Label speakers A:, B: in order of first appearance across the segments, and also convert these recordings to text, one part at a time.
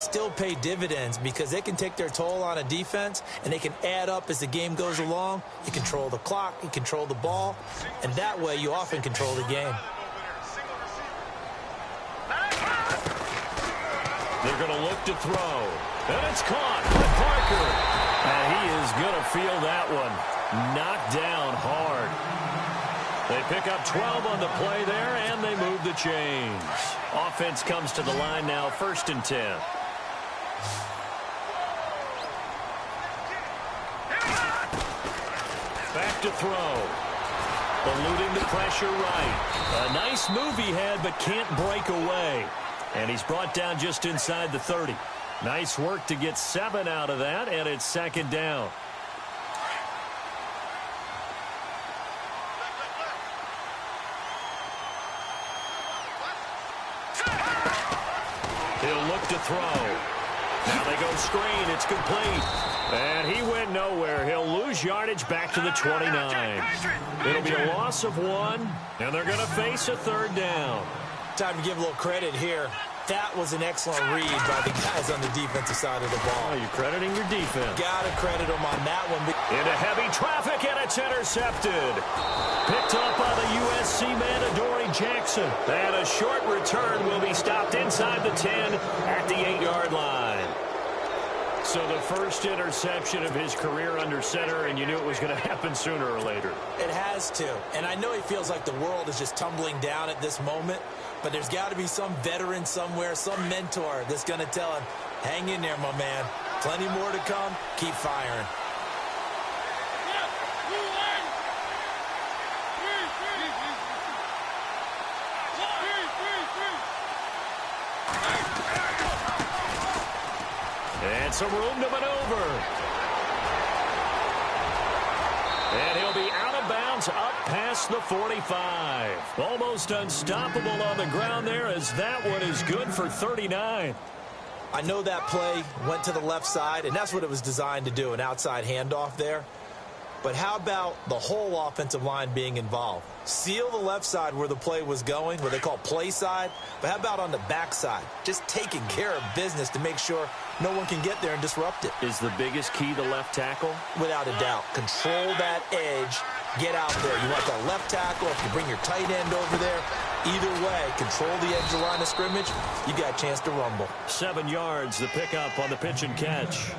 A: still pay dividends because they can take their toll on a defense and they can add up as the game goes along. You control the clock, you control the ball, and that way you often control the game.
B: They're going to look to throw. And it's caught by Parker. And he is going to feel that one. Knocked down hard. They pick up 12 on the play there, and they move the chains. Offense comes to the line now, 1st and 10. Back to throw. Eluding the pressure right. A nice move he had, but can't break away. And he's brought down just inside the 30. Nice work to get 7 out of that, and it's 2nd down. He'll look to throw. Now they go screen. It's complete. And he went nowhere. He'll lose yardage back to the 29. It'll be a loss of 1, and they're going to face a 3rd down.
A: Time to give a little credit here. That was an excellent read by the guys on the defensive side of the ball.
B: Oh, you're crediting your defense.
A: Got to credit them on that one.
B: Into heavy traffic, and it's intercepted. Picked up by the USC man, Adoree Jackson. And a short return will be stopped inside the 10 at the 8-yard line. So the first interception of his career under center, and you knew it was going to happen sooner or later.
A: It has to. And I know he feels like the world is just tumbling down at this moment, but there's got to be some veteran somewhere, some mentor that's going to tell him, hang in there, my man. Plenty more to come. Keep firing.
B: And some room to maneuver. And he'll be out of bounds up past the 45. Almost unstoppable on the ground there as that one is good for 39.
A: I know that play went to the left side, and that's what it was designed to do, an outside handoff there. But how about the whole offensive line being involved? Seal the left side where the play was going, what they call play side. But how about on the back side? Just taking care of business to make sure no one can get there and disrupt it.
B: Is the biggest key the left tackle?
A: Without a doubt. Control that edge. Get out there. You want that left tackle. If you bring your tight end over there, either way, control the edge of the line of scrimmage, you got a chance to rumble.
B: 7 yards, the pickup on the pitch and catch.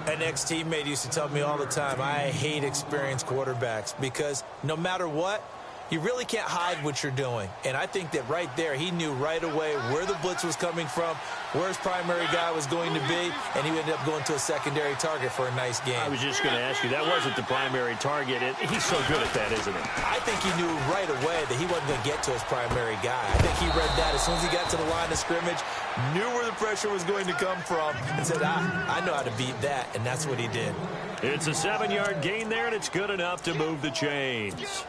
A: An ex-teammate used to tell me all the time, I hate experienced quarterbacks because no matter what, you really can't hide what you're doing. And I think that right there, he knew right away where the blitz was coming from, where his primary guy was going to be, and he ended up going to a secondary target for a nice game.
B: I was just going to ask you, that wasn't the primary target. He's so good at that, isn't he?
A: I think he knew right away that he wasn't going to get to his primary guy. I think he read that as soon as he got to the line of scrimmage, knew where the pressure was going to come from, and said, I know how to beat that, and that's what he did.
B: It's a 7-yard gain there, and it's good enough to move the chains.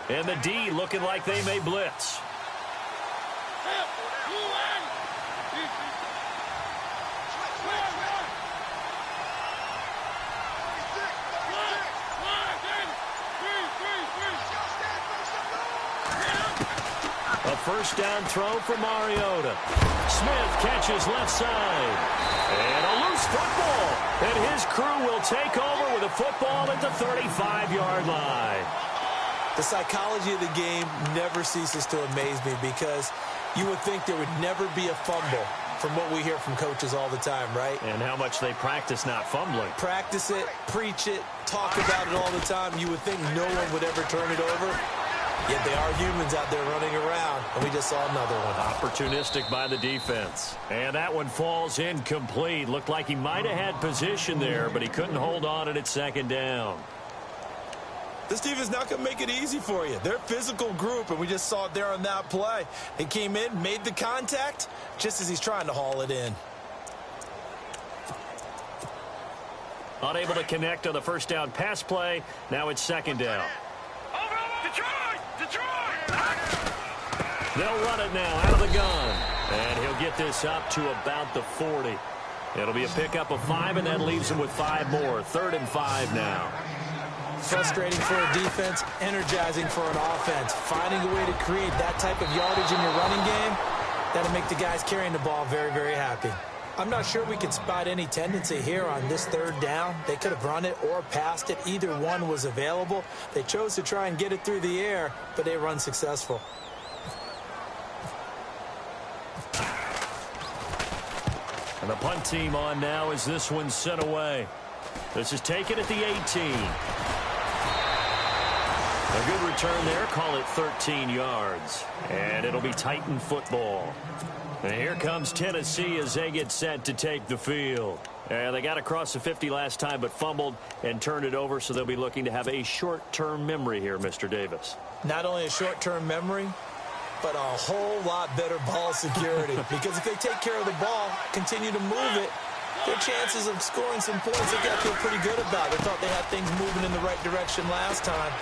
B: And the D looking like they may blitz. A first down throw for Mariota. Smith catches left side. And a loose football. And his crew will take over with a football at the 35-yard line.
A: The psychology of the game never ceases to amaze me because you would think there would never be a fumble from what we hear from coaches all the time, right?
B: And how much they practice not fumbling.
A: Practice it, preach it, talk about it all the time. You would think no one would ever turn it over. Yet they are humans out there running around, and we just saw another one.
B: Opportunistic by the defense. And that one falls incomplete. Looked like he might have had position there, but he couldn't hold on at 2nd down.
A: This defense not going to make it easy for you. They're a physical group, and we just saw it there on that play. They came in, made the contact, just as he's trying to haul it in.
B: Unable to connect on the first down pass play. Now it's 2nd down. They'll run it now out of the gun. And he'll get this up to about the 40. It'll be a pickup of 5, and that leaves them with 5 more. 3rd and 5 now.
A: Frustrating for a defense, energizing for an offense. Finding a way to create that type of yardage in your running game, that'll make the guys carrying the ball very, very happy. I'm not sure we could spot any tendency here on this 3rd down. They could have run it or passed it. Either one was available. They chose to try and get it through the air, but they were unsuccessful.
B: And the punt team on now as this one's sent away. This is taken at the 18. A good return there. Call it 13 yards. And it'll be Titan football. And here comes Tennessee as they get set to take the field. They got across the 50 last time but fumbled and turned it over, so they'll be looking to have a short-term memory here, Mr. Davis.
A: Not only a short-term memory, but a whole lot better ball security. Because if they take care of the ball, continue to move it, their chances of scoring some points, they got to feel pretty good about. They thought they had things moving in the right direction last time.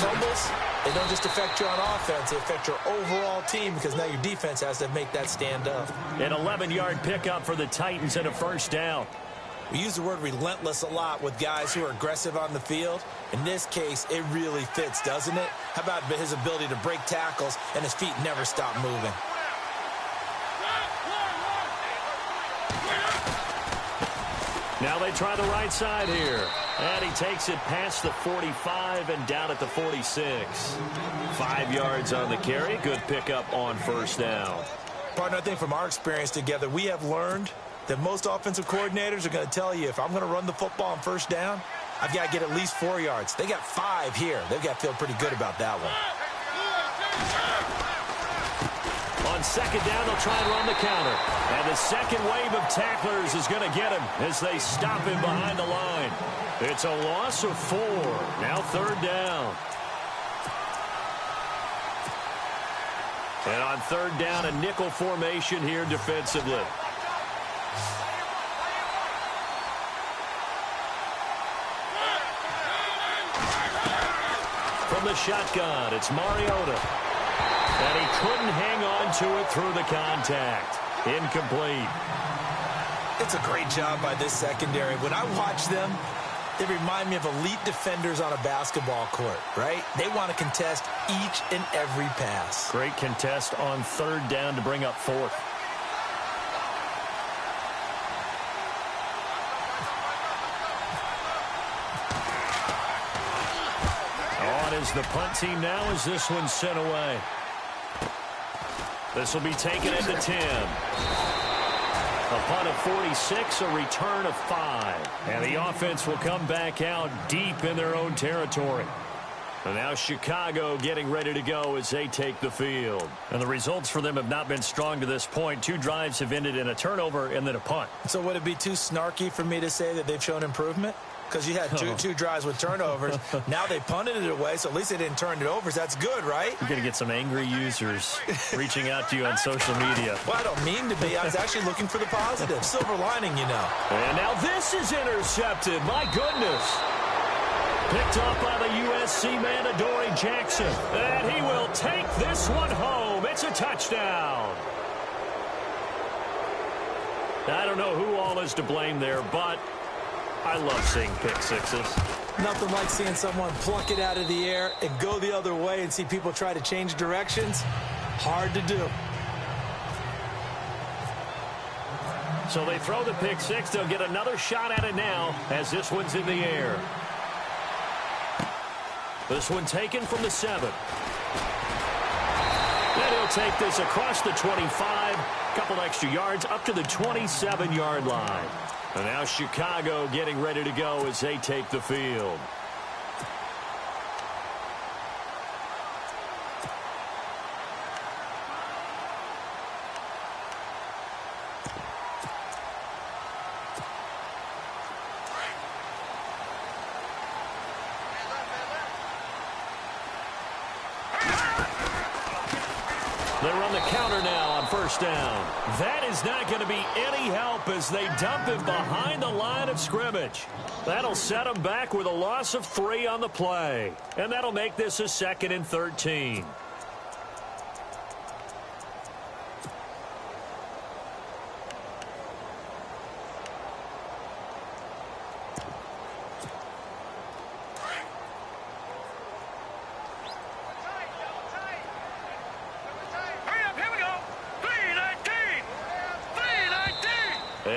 A: Fumbles, they don't just affect you on offense, they affect your overall team because now your defense has to make that stand up.
B: An 11-yard pickup for the Titans and a 1st down.
A: We use the word relentless a lot with guys who are aggressive on the field. In this case, it really fits, doesn't it? How about his ability to break tackles and his feet never stop moving?
B: Now they try the right side here. And he takes it past the 45 and down at the 46. 5 yards on the carry. Good pickup on 1st down.
A: Partner, I think from our experience together, we have learned that most offensive coordinators are going to tell you if I'm going to run the football on 1st down, I've got to get at least 4 yards. They got 5 here. They've got to feel pretty good about that one.
B: On 2nd down, they'll try and run the counter. And the second wave of tacklers is going to get him as they stop him behind the line. It's a loss of 4. Now 3rd down. And on 3rd down, a nickel formation here defensively. From the shotgun, it's Mariota. And he couldn't hang on to it through the contact. Incomplete.
A: It's a great job by this secondary. When I watch them, they remind me of elite defenders on a basketball court, right? They want to contest each and every pass.
B: Great contest on 3rd down to bring up 4th. On is the punt team now as this one's sent away. This will be taken at the 10. A punt of 46, a return of 5. And the offense will come back out deep in their own territory. And now Chicago getting ready to go as they take the field. And the results for them have not been strong to this point. 2 drives have ended in a turnover and then a punt.
A: So would it be too snarky for me to say that they've shown improvement? Because you had two drives with turnovers. Now they punted it away, so at least they didn't turn it over. So that's good, right?
B: You're going to get some angry users reaching out to you on social media.
A: Well, I don't mean to be. I was actually looking for the positive. Silver lining, you know.
B: And now this is intercepted. My goodness. Picked off by the USC man, Adoree Jackson. And he will take this one home. It's a touchdown. I don't know who all is to blame there, but I love seeing pick sixes.
A: Nothing like seeing someone pluck it out of the air and go the other way and see people try to change directions. Hard to do.
B: So they throw the pick six. They'll get another shot at it now as this one's in the air. This one taken from the 7. And he'll take this across the 25. Couple extra yards up to the 27-yard line. And now Chicago getting ready to go as they take the field. They run the counter now on first down. That is not going to be any help as they dump him behind the line of scrimmage. That'll set him back with a loss of 3 on the play. And that'll make this a 2nd and 13.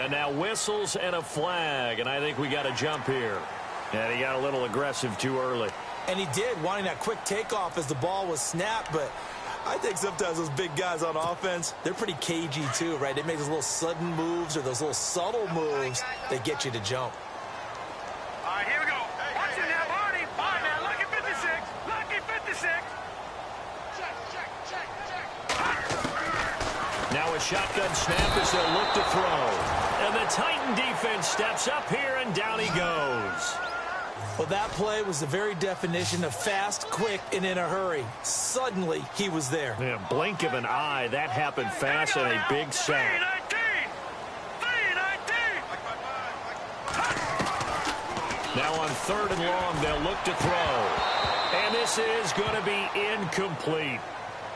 B: And now whistles and a flag, and I think we got a jump here. And he got a little aggressive too early.
A: And he did, wanting that quick takeoff as the ball was snapped, but I think sometimes those big guys on offense, they're pretty cagey too, right? They make those little sudden moves or those little subtle moves that get you to jump.
C: All right, here we go. Watch it now, Barney. All right, now, lucky 56. Lucky 56. Check.
B: Now a shotgun snap as they'll look to throw. And the Titan defense steps up here, and down he goes.
A: Well, that play was the very definition of fast, quick, and in a hurry. Suddenly, he was there.
B: Yeah, blink of an eye, that happened fast and a big sack. 3-19. Now on 3rd and long, they'll look to throw. And this is going to be incomplete.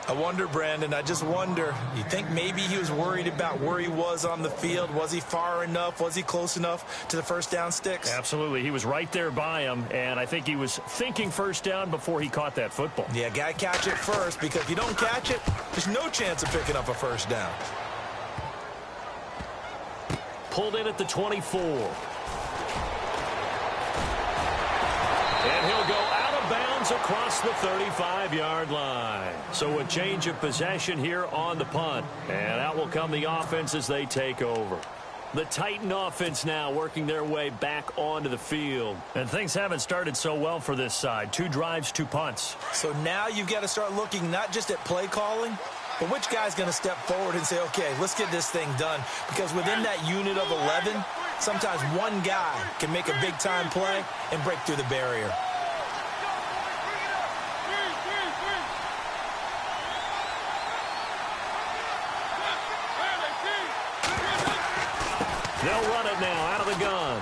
A: I wonder, Brandon, I just wonder, you think maybe he was worried about where he was on the field? Was he far enough? Was he close enough to the first down sticks?
B: Absolutely. He was right there by him, and I think he was thinking first down before he caught that football.
A: Yeah, got to catch it first, because if you don't catch it, there's no chance of picking up a first down.
B: Pulled in at the 24. And he'll go out of bounds across the 35-yard line. So a change of possession here on the punt. And out will come the offense as they take over. The Titan offense now working their way back onto the field. And things haven't started so well for this side. 2 drives, 2 punts.
A: So now you've got to start looking not just at play calling, but which guy's going to step forward and say, okay, let's get this thing done. Because within that unit of 11, sometimes one guy can make a big-time play and break through the barrier.
B: They'll run it now out of the gun.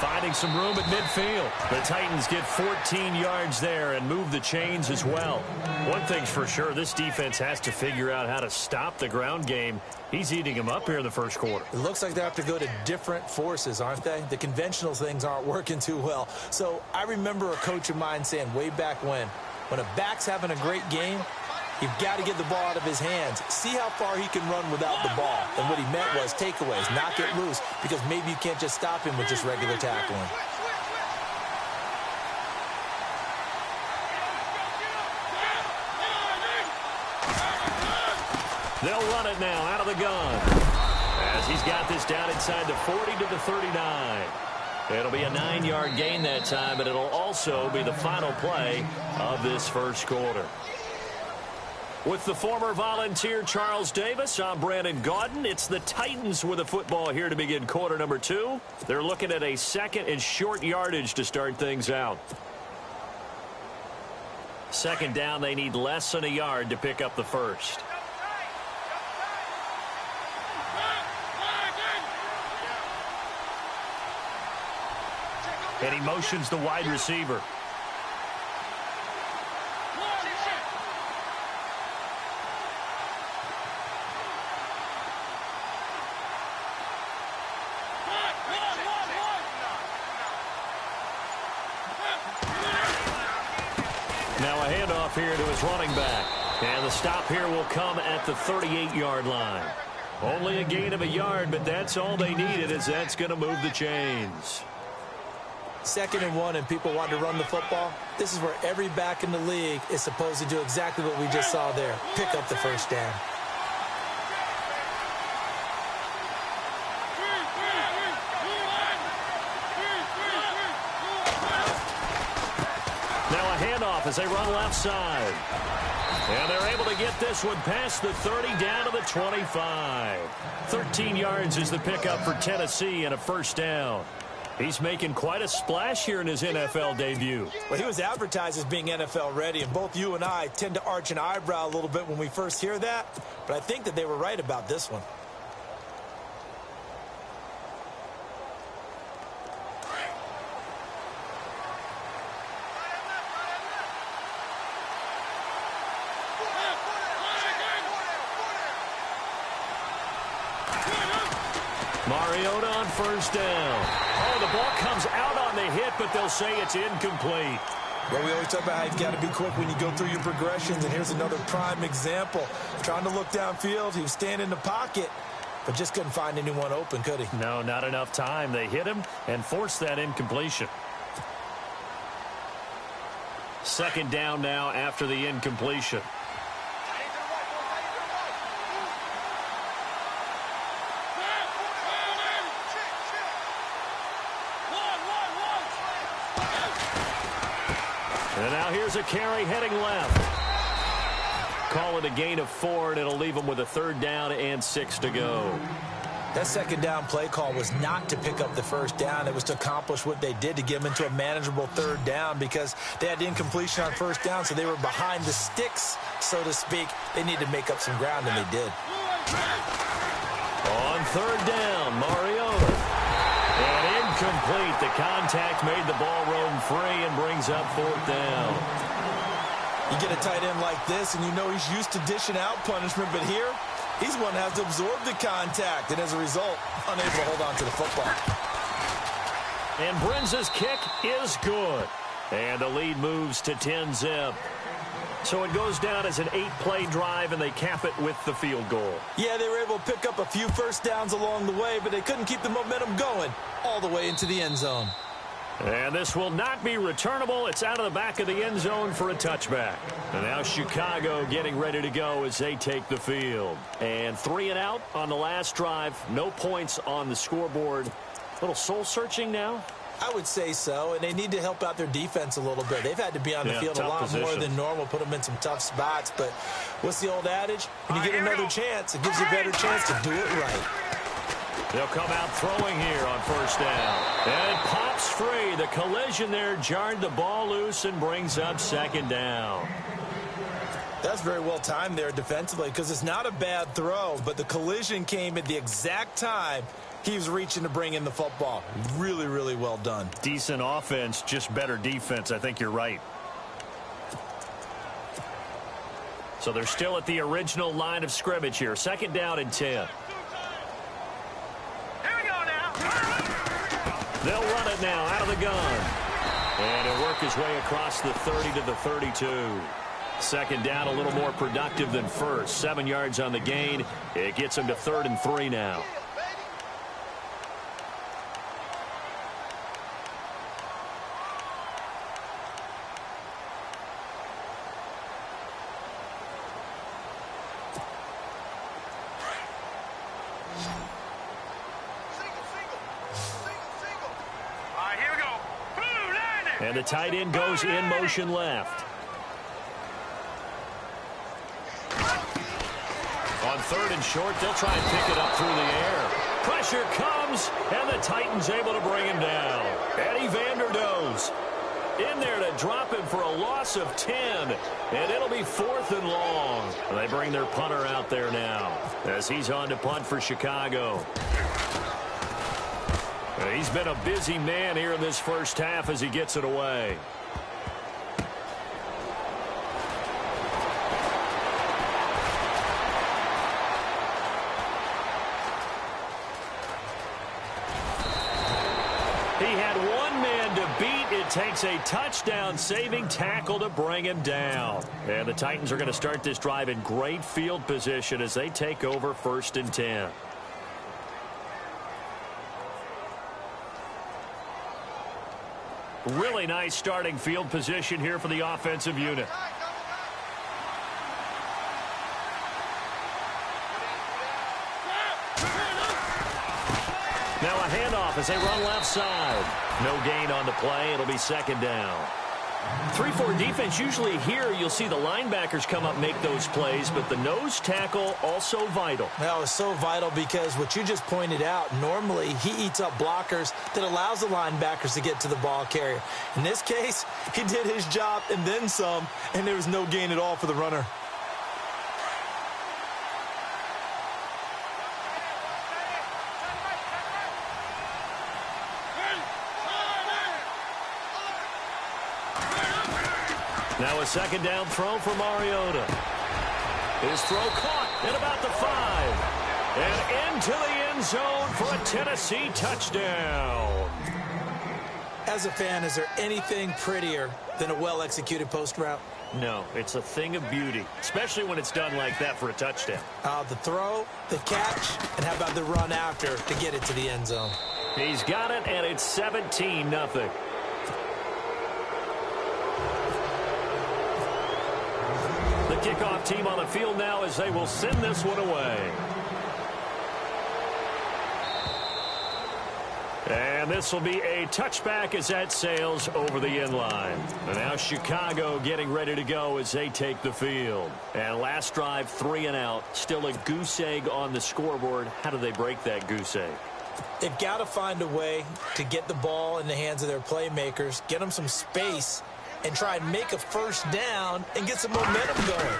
B: Finding some room at midfield. The Titans get 14 yards there and move the chains as well. One thing's for sure, this defense has to figure out how to stop the ground game. He's eating them up here in the first quarter.
A: It looks like they have to go to different forces, aren't they? The conventional things aren't working too well. So I remember a coach of mine saying way back when a back's having a great game, you've got to get the ball out of his hands. See how far he can run without the ball. And what he meant was takeaways, not get loose, because maybe you can't just stop him with just regular tackling.
B: They'll run it now out of the gun. As he's got this down inside the 40 to the 39. It'll be a 9-yard gain that time, but it'll also be the final play of this first quarter. With the former Volunteer Charles Davis, I'm Brandon Gaudin. It's the Titans with the football here to begin quarter number 2. They're looking at a 2nd and short yardage to start things out. 2nd down, they need less than a yard to pick up the first. And he motions the wide receiver. Now a handoff here to his running back. And the stop here will come at the 38-yard line. Only a gain of a yard, but that's all they needed, as that's going to move the chains.
A: 2nd and 1 and people want to run the football. This is where every back in the league is supposed to do exactly what we just saw there. Pick up the first down.
B: Now a handoff as they run left side. And they're able to get this one past the 30 down to the 25. 13 yards is the pickup for Tennessee and a first down. He's making quite a splash here in his NFL debut.
A: Well, he was advertised as being NFL ready, and both you and I tend to arch an eyebrow a little bit when we first hear that, but I think that they were right about this one.
B: Mariota on first down. Oh, the ball comes out on the hit, but they'll say it's incomplete.
A: Well, we always talk about how you've got to be quick when you go through your progressions, and here's another prime example. Trying to look downfield, he was standing in the pocket, but just couldn't find anyone open, could he?
B: No, not enough time. They hit him and forced that incompletion. Second down now after the incompletion. And now here's a carry heading left. Call it a gain of 4, and it'll leave them with a 3rd down and 6 to go.
A: That second down play call was not to pick up the first down. It was to accomplish what they did, to get them into a manageable 3rd down, because they had incompletion on first down, so they were behind the sticks, so to speak. They needed to make up some ground, and they did.
B: On 3rd down, Mariota. And incomplete. The contact made the ball roam free and brings up 4th down.
A: You get a tight end like this, and you know he's used to dishing out punishment, but here, he's one that has to absorb the contact, and as a result, unable to hold on to the football.
B: And Brenza's kick is good. And the lead moves to 10-zip. So it goes down as an 8-play drive, and they cap it with the field goal.
A: Yeah, they were able to pick up a few first downs along the way, but they couldn't keep the momentum going all the way into the end zone.
B: And this will not be returnable. It's out of the back of the end zone for a touchback. And now Chicago getting ready to go as they take the field. And 3 and out on the last drive. No points on the scoreboard. A little soul-searching now?
A: I would say so, and they need to help out their defense a little bit. They've had to be on the field a lot more than normal, put them in some tough spots. But what's the old adage? When you get another chance, it gives you a better chance to do it right.
B: They'll come out throwing here on first down. And it pops free. The collision there jarred the ball loose and brings up 2nd down.
A: That's very well timed there defensively, because it's not a bad throw, but the collision came at the exact time he was reaching to bring in the football. Really, really well done.
B: Decent offense, just better defense. I think you're right. So they're still at the original line of scrimmage here. 2nd down and 10.
C: Here we go now.
B: They'll run it now out of the gun. And he'll work his way across the 30 to the 32. 2nd down, a little more productive than first. 7 yards on the gain. It gets him to 3rd and 3 now. And the tight end goes in motion left. On 3rd and short, they'll try and pick it up through the air. Pressure comes, and the Titans able to bring him down. Eddie Vanderdoes in there to drop him for a loss of 10. And it'll be 4th and long. They bring their punter out there now as he's on to punt for Chicago. He's been a busy man here in this first half as he gets it away. He had one man to beat. It takes a touchdown-saving tackle to bring him down. And the Titans are going to start this drive in great field position as they take over 1st and 10. Really nice starting field position here for the offensive unit. Now a handoff as they run left side. No gain on the play. It'll be 2nd down. 3-4 defense, usually here you'll see the linebackers come up make those plays, but the nose tackle also vital.
A: That was so vital because what you just pointed out, normally he eats up blockers that allows the linebackers to get to the ball carrier. In this case, he did his job and then some, and there was no gain at all for the runner.
B: Now a 2nd down throw for Mariota. His throw caught at about the 5. And into the end zone for a Tennessee touchdown.
A: As a fan, is there anything prettier than a well-executed post route?
B: No, it's a thing of beauty, especially when it's done like that for a touchdown.
A: The throw, the catch, and how about the run after to get it to the end zone?
B: He's got it, and it's 17-0. The kickoff team on the field now as they will send this one away. And this will be a touchback as that sails over the end line. And now Chicago getting ready to go as they take the field. And last drive, 3 and out. Still a goose egg on the scoreboard. How do they break that goose egg?
A: They've got to find a way to get the ball in the hands of their playmakers, get them some space, and try and make a first down and get some momentum going.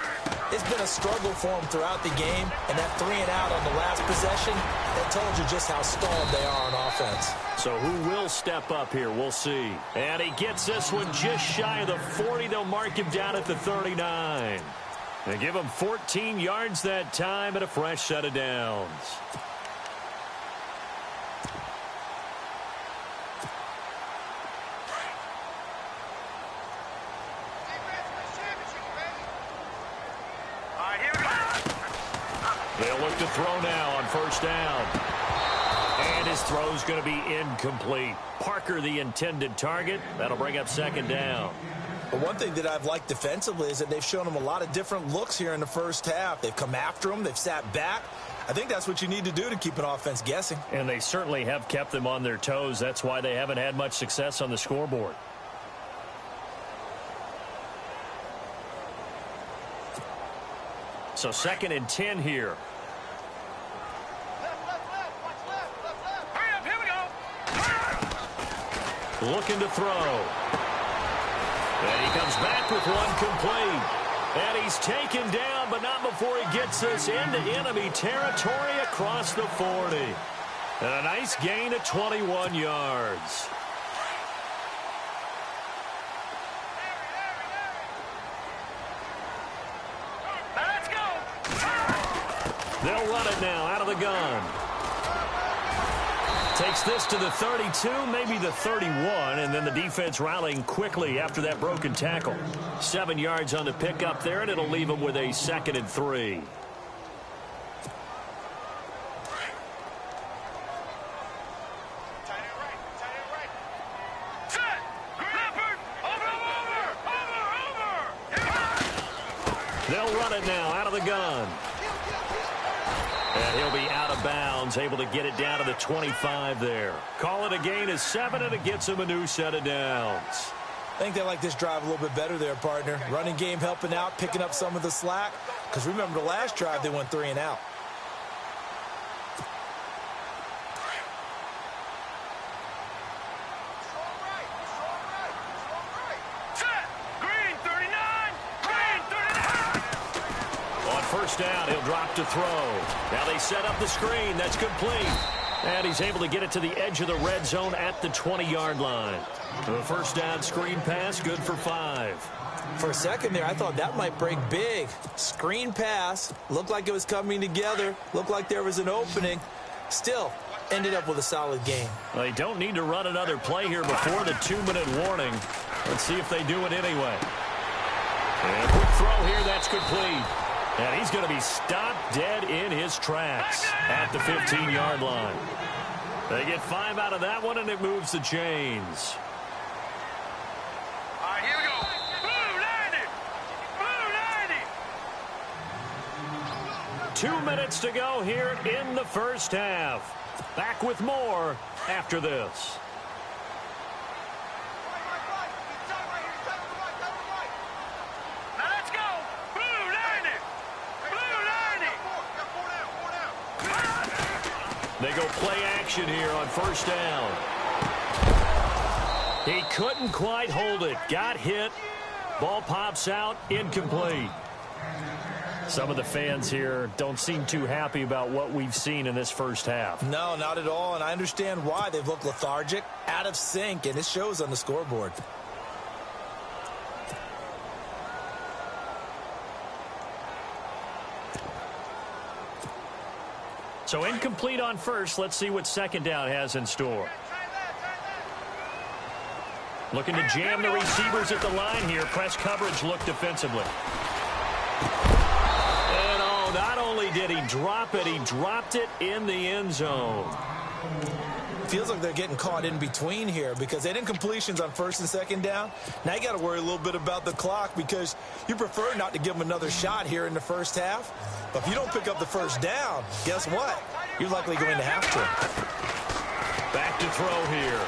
A: It's been a struggle for them throughout the game, and that 3 and out on the last possession, that told you just how stalled they are on offense.
B: So who will step up here? We'll see. And he gets this one just shy of the 40. They'll mark him down at the 39. They give him 14 yards that time and a fresh set of downs. They'll look to throw now on first down. And his throw's going to be incomplete. Parker, the intended target. That'll bring up second down.
A: But one thing that I've liked defensively is that they've shown them a lot of different looks here in the first half. They've come after them. They've sat back. I think that's what you need to do to keep an offense guessing.
B: And they certainly have kept them on their toes. That's why they haven't had much success on the scoreboard. So 2nd and 10 here. Looking to throw. And he comes back with one complete. And he's taken down, but not before he gets us into enemy territory across the 40. And a nice gain of 21 yards. They'll run it now out of the gun. Takes this to the 32, maybe the 31, and then the defense rallying quickly after that broken tackle. 7 yards on the pickup there, and it'll leave them with a 2nd and 3. They'll run it now out of the gun. And he'll be out of bounds, able to get it down to the 25 there. Call it a gain of 7, and it gets him a new set of downs.
A: I think they like this drive a little bit better there, partner. Running game helping out, picking up some of the slack. Because remember, the last drive, they went 3 and out.
B: First down, he'll drop to throw. Now they set up the screen. That's complete. And he's able to get it to the edge of the red zone at the 20-yard line. The first down screen pass, good for 5.
A: For a second there, I thought that might break big. Screen pass, looked like it was coming together, looked like there was an opening. Still, ended up with a solid game.
B: They don't need to run another play here before the 2-minute warning. Let's see if they do it anyway. And a quick throw here, that's complete. And he's going to be stopped dead in his tracks at the 15-yard line. They get 5 out of that one, and it moves the chains.
C: All right, here we go. Blue 90. Blue 90.
B: 2 minutes to go here in the first half. Back with more after this. They go play action here on first down. He couldn't quite hold it. Got hit. Ball pops out. Incomplete. Some of the fans here don't seem too happy about what we've seen in this first half.
A: No, not at all, and I understand why. They've looked lethargic, out of sync, and it shows on the scoreboard.
B: So incomplete on first. Let's see what second down has in store. Looking to jam the receivers at the line here. Press coverage look defensively. And oh, not only did he drop it, he dropped it in the end zone.
A: Feels like they're getting caught in between here because they didn't completions on first and second down. Now you got to worry a little bit about the clock because you prefer not to give them another shot here in the first half. But if you don't pick up the first down, guess what? You're likely going to have to.
B: Back to throw here.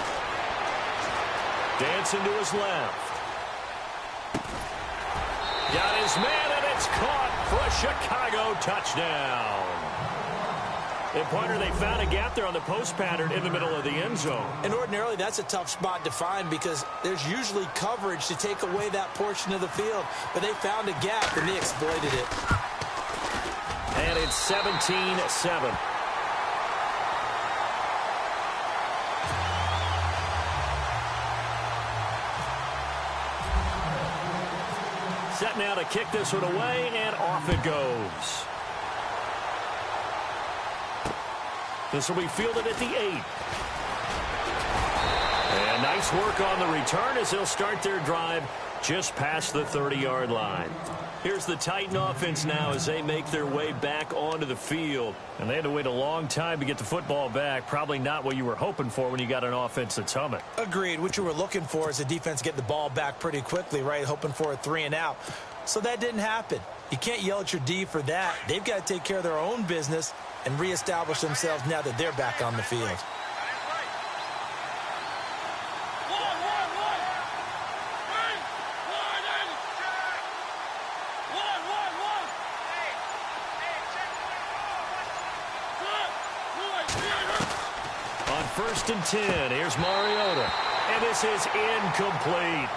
B: Dancing to his left. Got his man, and it's caught for a Chicago touchdown. And partner, they found a gap there on the post pattern in the middle of the end zone.
A: And ordinarily, that's a tough spot to find because there's usually coverage to take away that portion of the field. But they found a gap, and they exploited it.
B: And it's 17-7. Set now to kick this one away, and off it goes. This will be fielded at the 8. And nice work on the return as they'll start their drive just past the 30-yard line. Here's the Titan offense now as they make their way back onto the field. And they had to wait a long time to get the football back. Probably not what you were hoping for when you got an offense that's humming.
A: Agreed. What you were looking for is the defense get the ball back pretty quickly, right? Hoping for a 3 and out. So that didn't happen. You can't yell at your D for that. They've got to take care of their own business and reestablish themselves now that they're back on the field.
B: First and 10. Here's Mariota. And this is incomplete.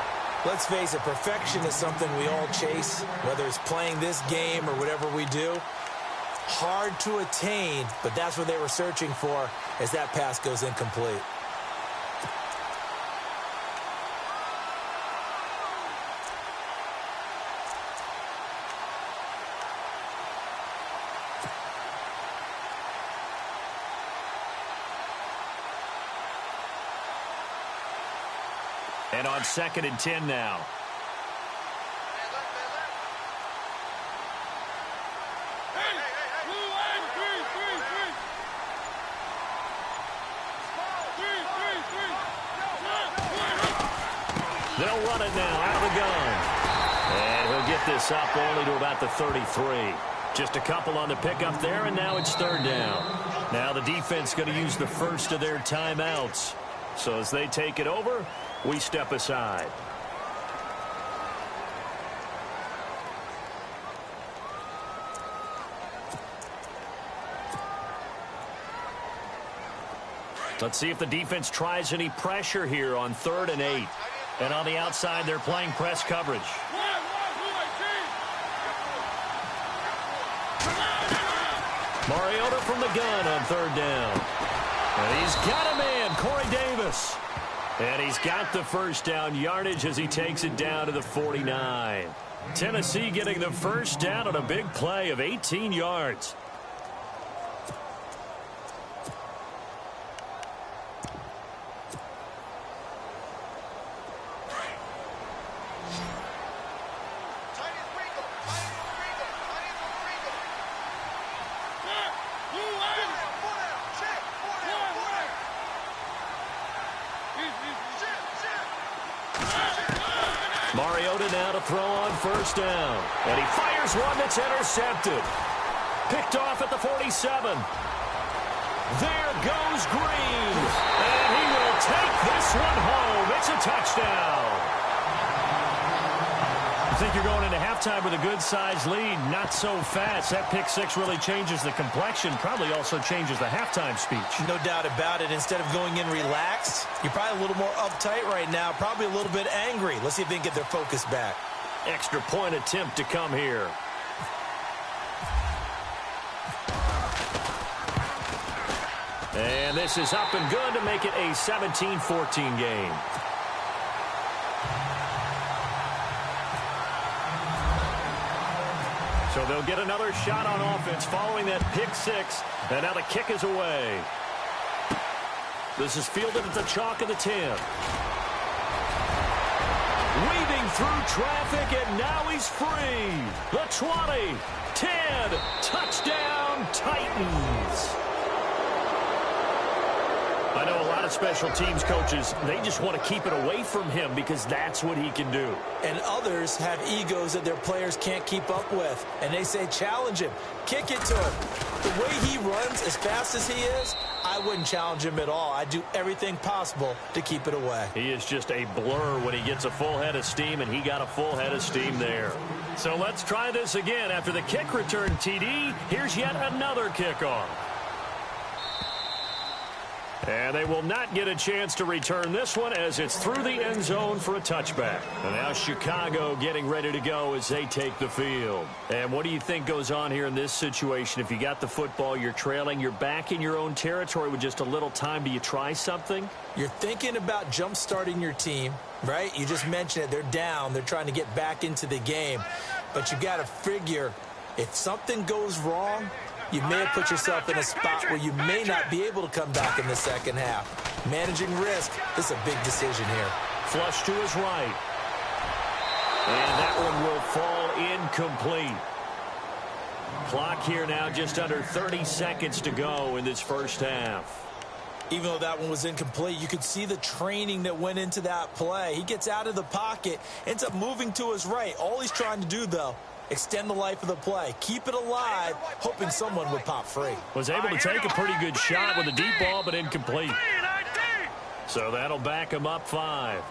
A: Let's face it, perfection is something we all chase, whether it's playing this game or whatever we do. Hard to attain, but that's what they were searching for as that pass goes incomplete.
B: And on 2nd and 10 now. They'll run it now out of the gun. And he'll get this up only to about the 33. Just a couple on the pickup there, and now it's 3rd down. Now the defense going to use the first of their timeouts. So as they take it over, we step aside. Let's see if the defense tries any pressure here on 3rd and 8. And on the outside, they're playing press coverage. Mariota from the gun on 3rd down. And he's got a man, Corey Davis. And he's got the first down yardage as he takes it down to the 49. Tennessee getting the first down on a big play of 18 yards. Mariota now to throw on 1st down. And he fires one that's intercepted. Picked off at the 47. There goes Green. And he will take this one home. It's a touchdown. I think you're going into halftime with a good-sized lead. Not so fast. That pick six really changes the complexion. Probably also changes the halftime speech.
A: No doubt about it. Instead of going in relaxed, you're probably a little more uptight right now. Probably a little bit angry. Let's see if they can get their focus back.
B: Extra point attempt to come here. And this is up and good to make it a 17-14 game. So they'll get another shot on offense following that pick six. And now the kick is away. This is fielded at the chalk of the 10. Weaving through traffic, and now he's free. The 20, 10, touchdown, Titans. I know a lot of special teams coaches, they just want to keep it away from him because that's what he can do.
A: And others have egos that their players can't keep up with. And they say, challenge him. Kick it to him. The way he runs as fast as he is, I wouldn't challenge him at all. I'd do everything possible to keep it away.
B: He is just a blur when he gets a full head of steam, and he got a full head of steam there. So let's try this again. After the kick return TD, here's yet another kickoff. And they will not get a chance to return this one as it's through the end zone for a touchback. And now Chicago getting ready to go as they take the field. And what do you think goes on here in this situation? If you got the football, you're trailing, you're back in your own territory with just a little time. Do you try something?
A: You're thinking about jump-starting your team, right? You just mentioned it. They're down. They're trying to get back into the game. But you got to figure if something goes wrong, you may have put yourself in a spot where you may not be able to come back in the second half. Managing risk, this is a big decision here.
B: Flush to his right. And that one will fall incomplete. Clock here now just under 30 seconds to go in this first half.
A: Even though that one was incomplete, you could see the training that went into that play. He gets out of the pocket, ends up moving to his right. All he's trying to do, though, extend the life of the play. Keep it alive, hoping someone would pop free.
B: Was able to take a pretty good shot with a deep ball, but incomplete. So that'll back him up 5.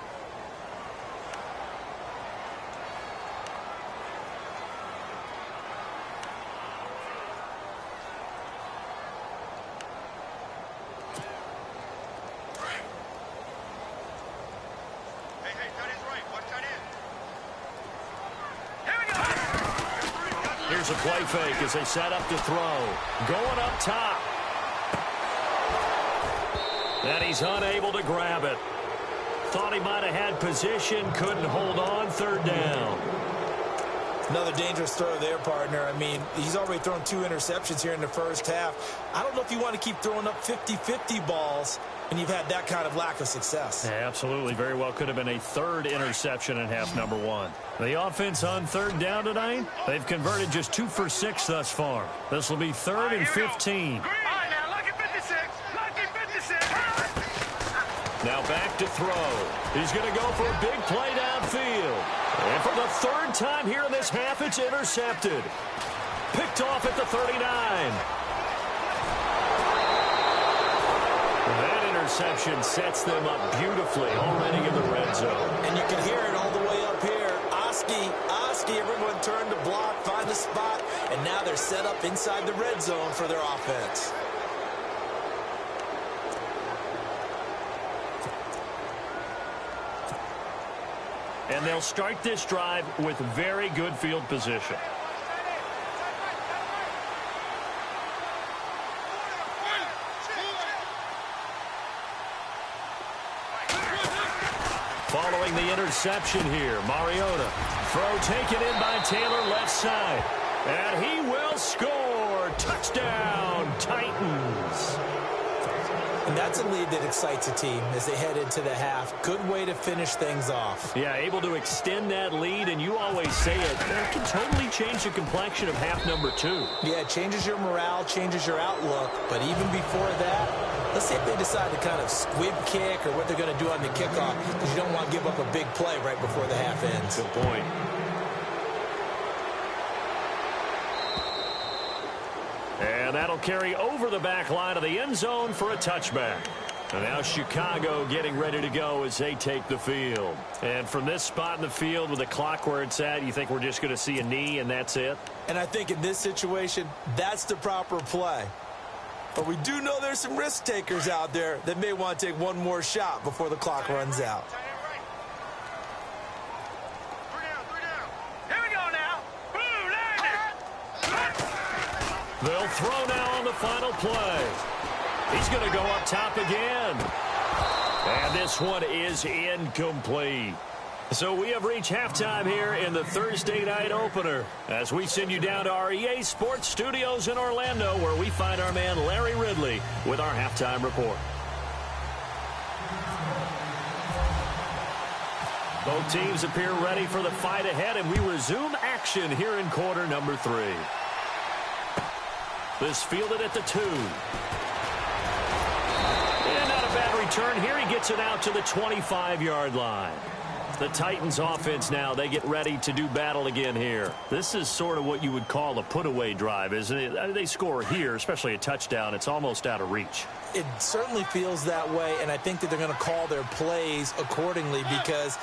B: Here's a play fake as they set up to throw. Going up top. And he's unable to grab it. Thought he might have had position, couldn't hold on, 3rd down.
A: Another dangerous throw there, partner. I mean, he's already thrown 2 interceptions here in the first half. I don't know if you want to keep throwing up 50-50 balls when you've had that kind of lack of success.
B: Yeah, absolutely. Very well could have been a 3rd interception in half number 1. The offense on 3rd down tonight, they've converted just 2 for 6 thus far. This will be 3rd and 15. Now back to throw. He's going to go for a big play downfield. And for the 3rd time here in this half, it's intercepted. Picked off at the 39. That interception sets them up beautifully already in the red zone.
A: And you can hear it all the way up here. Oski, everyone turned to block, find the spot, and now they're set up inside the red zone for their offense.
B: And they'll start this drive with very good field position. Following the interception here, Mariota. Throw taken in by Taylor left side. And he will score. Touchdown, Titans.
A: And that's a lead that excites a team as they head into the half. Good way to finish things off.
B: Yeah, able to extend that lead, and you always say it, that can totally change the complexion of half number 2.
A: Yeah, it changes your morale, changes your outlook. But even before that, let's see if they decide to kind of squib kick or what they're going to do on the kickoff, because you don't want to give up a big play right before the half ends.
B: Good point. And that'll carry over the back line of the end zone for a touchback. And now Chicago getting ready to go as they take the field. And from this spot in the field with the clock where it's at, you think we're just going to see a knee and that's it?
A: And I think in this situation, that's the proper play. But we do know there's some risk takers out there that may want to take one more shot before the clock runs out.
B: They'll throw now on the final play. He's going to go up top again. And this one is incomplete. So we have reached halftime here in the Thursday night opener as we send you down to our EA Sports Studios in Orlando, where we find our man Larry Ridley with our halftime report. Both teams appear ready for the fight ahead, and we resume action here in quarter number 3. This fielded at the 2. And not a bad return here. He gets it out to the 25-yard line. The Titans offense now, they get ready to do battle again here. This is sort of what you would call a put-away drive, isn't it? They score here, especially a touchdown. It's almost out of reach.
A: It certainly feels that way, and I think that they're going to call their plays accordingly because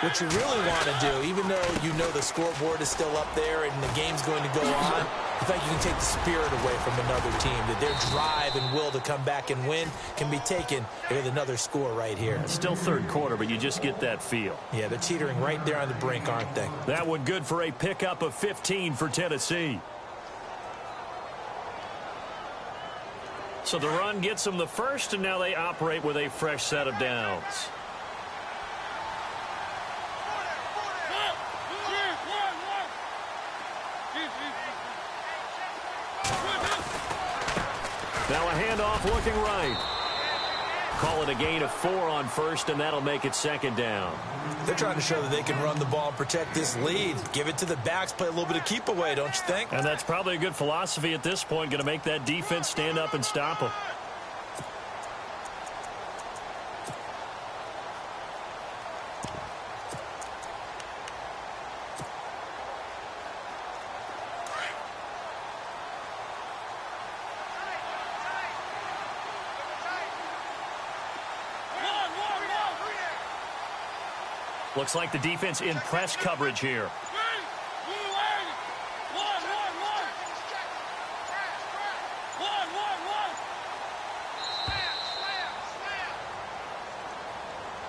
A: what you really want to do, even though you know the scoreboard is still up there and the game's going to go on, in fact, you can take the spirit away from another team, that their drive and will to come back and win can be taken with another score right here.
B: It's still third quarter, but you just get that feel.
A: Yeah, they're teetering right there on the brink, aren't they?
B: That one good for a pickup of 15 for Tennessee. So the run gets them the first, and now they operate with a fresh set of downs. Now a handoff looking right. Call it a gain of 4 on first, and that'll make it second down.
A: They're trying to show that they can run the ball and protect this lead. Give it to the backs, play a little bit of keep away, don't you think?
B: And that's probably a good philosophy at this point, going to make that defense stand up and stop them. Looks like the defense in press coverage here.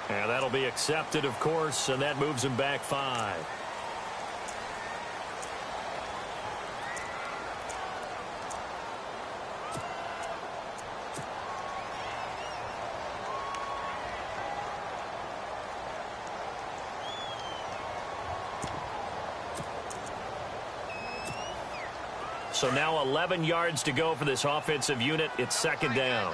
B: And that'll be accepted, of course, and that moves him back 5. So now 11 yards to go for this offensive unit. It's second down.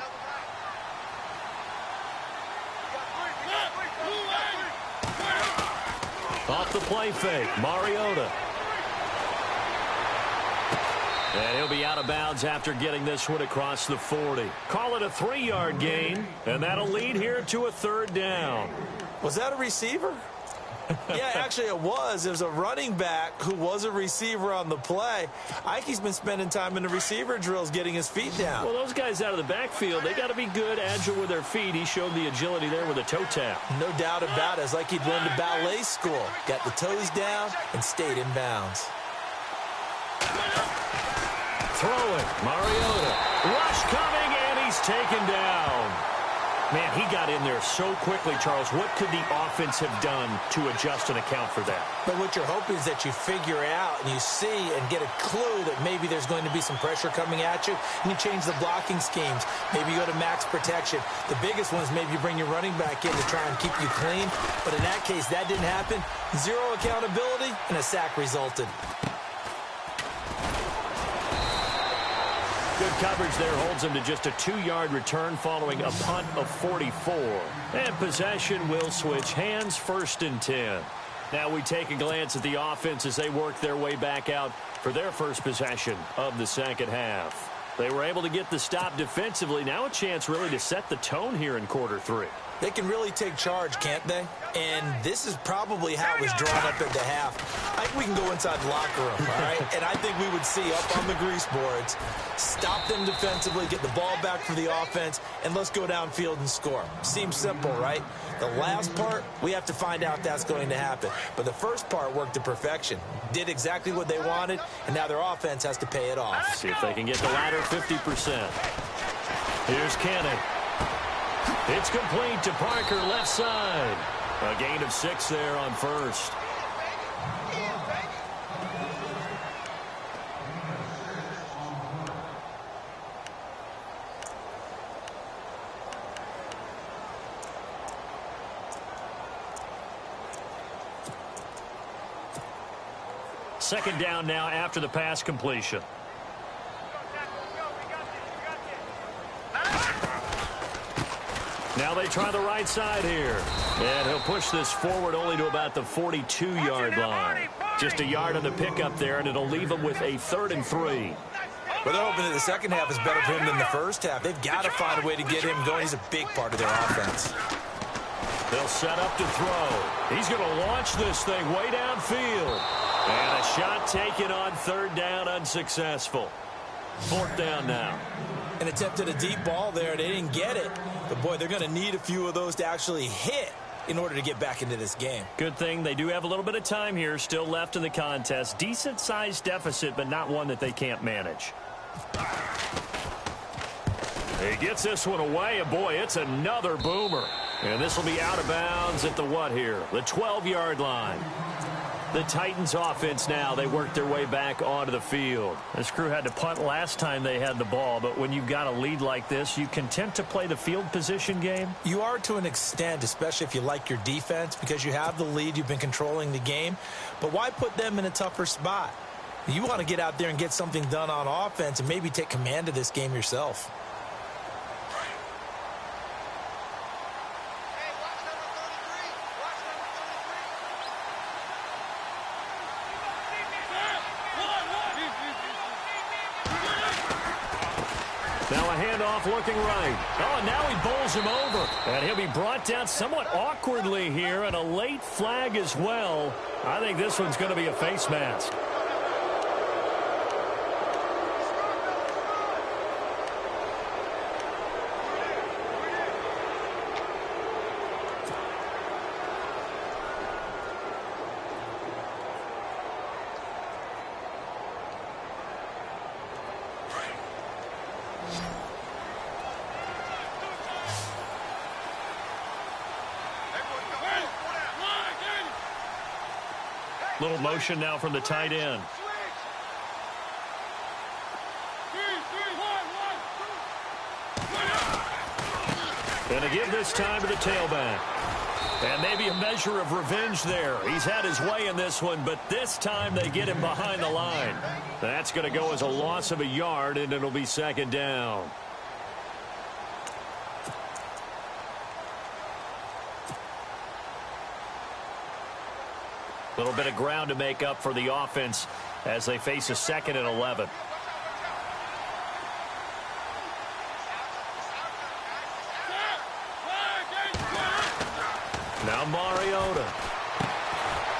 B: Off the play fake, Mariota. And he'll be out of bounds after getting this one across the 40. Call it a 3-yard gain, and that'll lead here to a third down.
A: Was that a receiver? Yeah, actually it was. It was a running back who was a receiver on the play. Ike's been spending time in the receiver drills getting his feet down.
B: Well, those guys out of the backfield, they got to be good, agile with their feet. He showed the agility there with a toe tap.
A: No doubt about it. It's like he'd learned to ballet school. Got the toes down and stayed in bounds.
B: Throwing, Mariota. Rush coming, and he's taken down. Man, he got in there so quickly, Charles. What could the offense have done to adjust and account for that?
A: But what you're hoping is that you figure out and you see and get a clue that maybe there's going to be some pressure coming at you, and you change the blocking schemes. Maybe you go to max protection. The biggest one is maybe you bring your running back in to try and keep you clean. But in that case, that didn't happen. Zero accountability, and a sack resulted.
B: Good coverage there holds him to just a 2-yard return following a punt of 44. And possession will switch hands, 1st and 10. Now we take a glance at the offense as they work their way back out for their first possession of the second half. They were able to get the stop defensively. Now a chance really to set the tone here in quarter 3.
A: They can really take charge, can't they? And this is probably how it was drawn up at the half. I think we can go inside the locker room, all right? And I think we would see up on the grease boards, stop them defensively, get the ball back for the offense, and let's go downfield and score. Seems simple, right? The last part, we have to find out if that's going to happen. But the first part worked to perfection. Did exactly what they wanted, and now their offense has to pay it off.
B: See if they can get the latter 50%. Here's Kenny. It's complete to Parker, left side. A gain of 6 there on first. Second down now after the pass completion. Now Now they try the right side here. And he'll push this forward only to about the 42-yard line. Just a yard on the pickup there, and it'll leave him with a 3rd and 3.
A: Well, they're hoping that the second half is better for him than the first half. They've got to find a way to get him going. He's a big part of their offense.
B: They'll set up to throw. He's going to launch this thing way downfield. And a shot taken on 3rd down, unsuccessful. 4th down now.
A: An attempt at a deep ball there. They didn't get it. But, boy, they're going to need a few of those to actually hit in order to get back into this game.
B: Good thing they do have a little bit of time here still left in the contest. Decent-sized deficit, but not one that they can't manage. He gets this one away, and boy, it's another boomer. And this will be out of bounds at the what here? The 12-yard line. The Titans offense now, they work their way back onto the field. This crew had to punt last time they had the ball, but when you've got a lead like this, you content to play the field position game?
A: You are to an extent, especially if you like your defense, because you have the lead, you've been controlling the game. But why put them in a tougher spot? You want to get out there and get something done on offense and maybe take command of this game yourself.
B: Now a handoff looking right. Oh, and now he bowls him over. And he'll be brought down somewhat awkwardly here, and a late flag as well. I think this one's going to be a face mask. Little motion now from the tight end. And to give this time to the tailback. And maybe a measure of revenge there. He's had his way in this one, but this time they get him behind the line. That's going to go as a loss of a yard, and it'll be 2nd down. A little bit of ground to make up for the offense as they face a 2nd and 11. Now Mariota.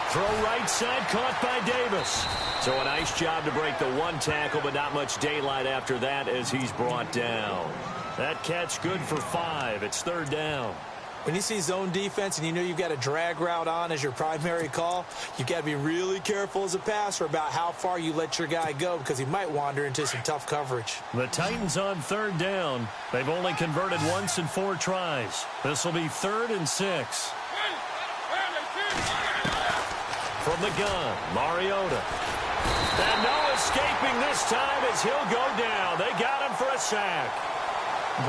B: Throw right side, caught by Davis. So a nice job to break the one tackle, but not much daylight after that as he's brought down. That catch good for 5. It's 3rd down.
A: When you see zone defense and you know you've got a drag route on as your primary call, you've got to be really careful as a passer about how far you let your guy go because he might wander into some tough coverage.
B: The Titans on 3rd down. They've only converted once in 4 tries. This will be 3rd and 6. From the gun, Mariota. And no escaping this time as he'll go down. They got him for a sack.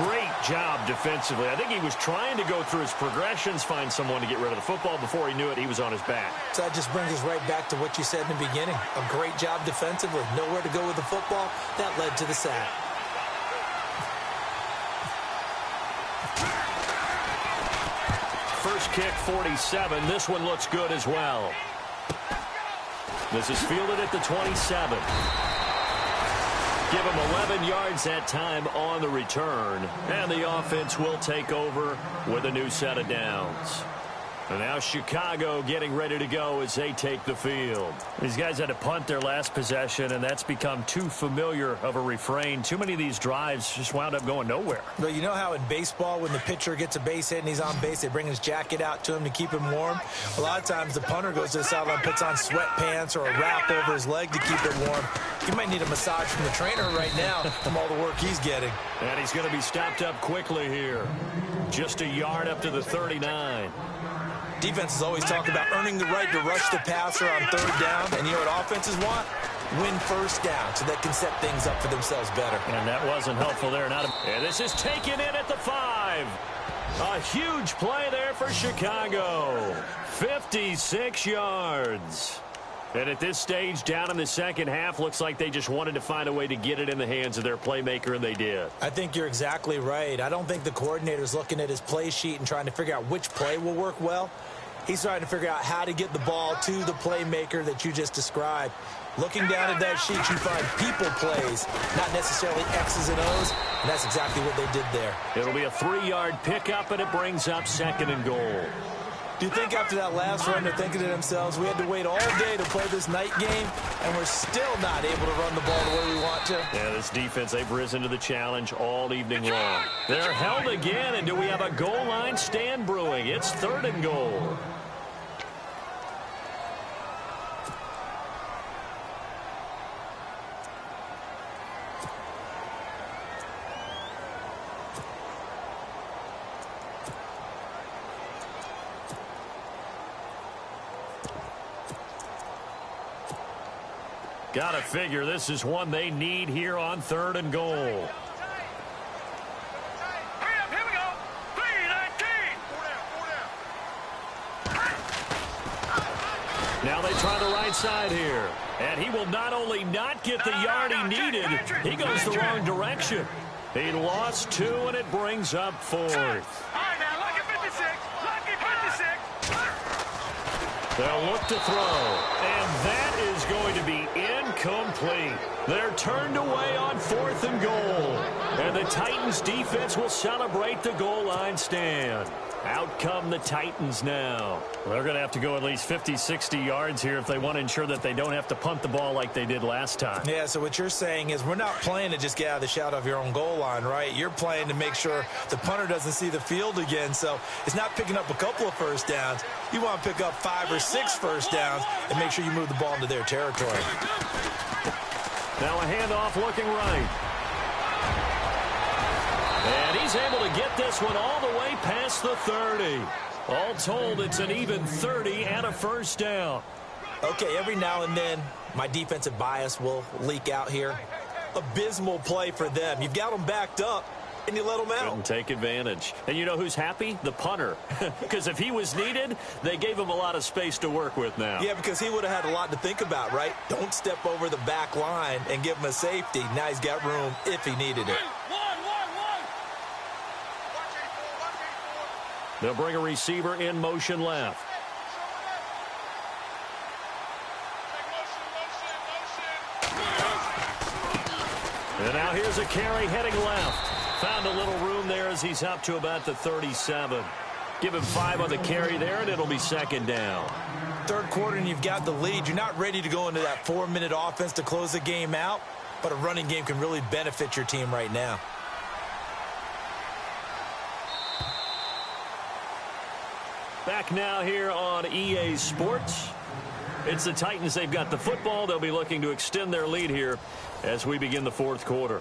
B: Great job defensively. I think he was trying to go through his progressions, find someone to get rid of the football. Before he knew it, he was on his back.
A: So that just brings us right back to what you said in the beginning. A great job defensively. Nowhere to go with the football. That led to the sack.
B: First kick, 47. This one looks good as well. This is fielded at the 27. Give him 11 yards that time on the return. And the offense will take over with a new set of downs. And now Chicago getting ready to go as they take the field. These guys had to punt their last possession, and that's become too familiar of a refrain. Too many of these drives just wound up going nowhere.
A: But you know how in baseball when the pitcher gets a base hit and he's on base, they bring his jacket out to him to keep him warm? A lot of times the punter goes to the sideline, puts on sweatpants or a wrap over his leg to keep him warm. He might need a massage from the trainer right now from all the work he's getting.
B: And he's going to be stopped up quickly here. Just a yard up to the 39.
A: Defenses always talk about earning the right to rush the passer on 3rd down. And you know what offenses want? Win 1st down so they can set things up for themselves better.
B: And that wasn't helpful there. And this is taken in at the 5. A huge play there for Chicago. 56 yards. And at this stage, down in the second half, looks like they just wanted to find a way to get it in the hands of their playmaker, and they did.
A: I think you're exactly right. I don't think the coordinator's looking at his play sheet and trying to figure out which play will work well. He's trying to figure out how to get the ball to the playmaker that you just described. Looking down at that sheet, you find people plays, not necessarily X's and O's, and that's exactly what they did there.
B: It'll be a 3-yard pickup, and it brings up 2nd and goal.
A: Do you think after that last run they're thinking to themselves, we had to wait all day to play this night game, and we're still not able to run the ball the way we want to?
B: Yeah, this defense, they've risen to the challenge all evening long. They're held again, and do we have a goal line stand brewing? It's 3rd and goal. Got to figure this is one they need here on 3rd and goal.
C: Hurry up, here we go. 3-19.
B: Now they try the right side here. And he will not only not get the yard he needed, he goes the wrong direction. He lost 2, and it brings up 4th.
C: All right, now, lucky 56. Lucky 56.
B: They'll look to throw, and that is going to be incomplete. They're turned away on 4th and goal, and the Titans defense will celebrate the goal line stand. Out come the Titans now. They're going to have to go at least 50, 60 yards here if they want to ensure that they don't have to punt the ball like they did last time.
A: Yeah, so what you're saying is we're not playing to just get out of the shadow of your own goal line, right? You're playing to make sure the punter doesn't see the field again. So it's not picking up a couple of first downs. You want to pick up 5 or 6 first downs and make sure you move the ball into their territory.
B: Now a handoff looking right. And he's able to get this one all the way past the 30. All told, it's an even 30 and a first down.
A: Okay, every now and then, my defensive bias will leak out here. Abysmal play for them. You've got them backed up, and you let them out.
B: Couldn't take advantage. And you know who's happy? The punter. Because if he was needed, they gave him a lot of space to work with now.
A: Yeah, because he would have had a lot to think about, right? Don't step over the back line and give him a safety. Now he's got room if he needed it.
B: They'll bring a receiver in motion left. And now here's a carry heading left. Found a little room there as he's up to about the 37. Give him 5 on the carry there, and it'll be 2nd down.
A: 3rd quarter, and you've got the lead. You're not ready to go into that 4-minute offense to close the game out, but a running game can really benefit your team right now.
B: Back now here on EA Sports. It's the Titans. They've got the football. They'll be looking to extend their lead here as we begin the 4th quarter.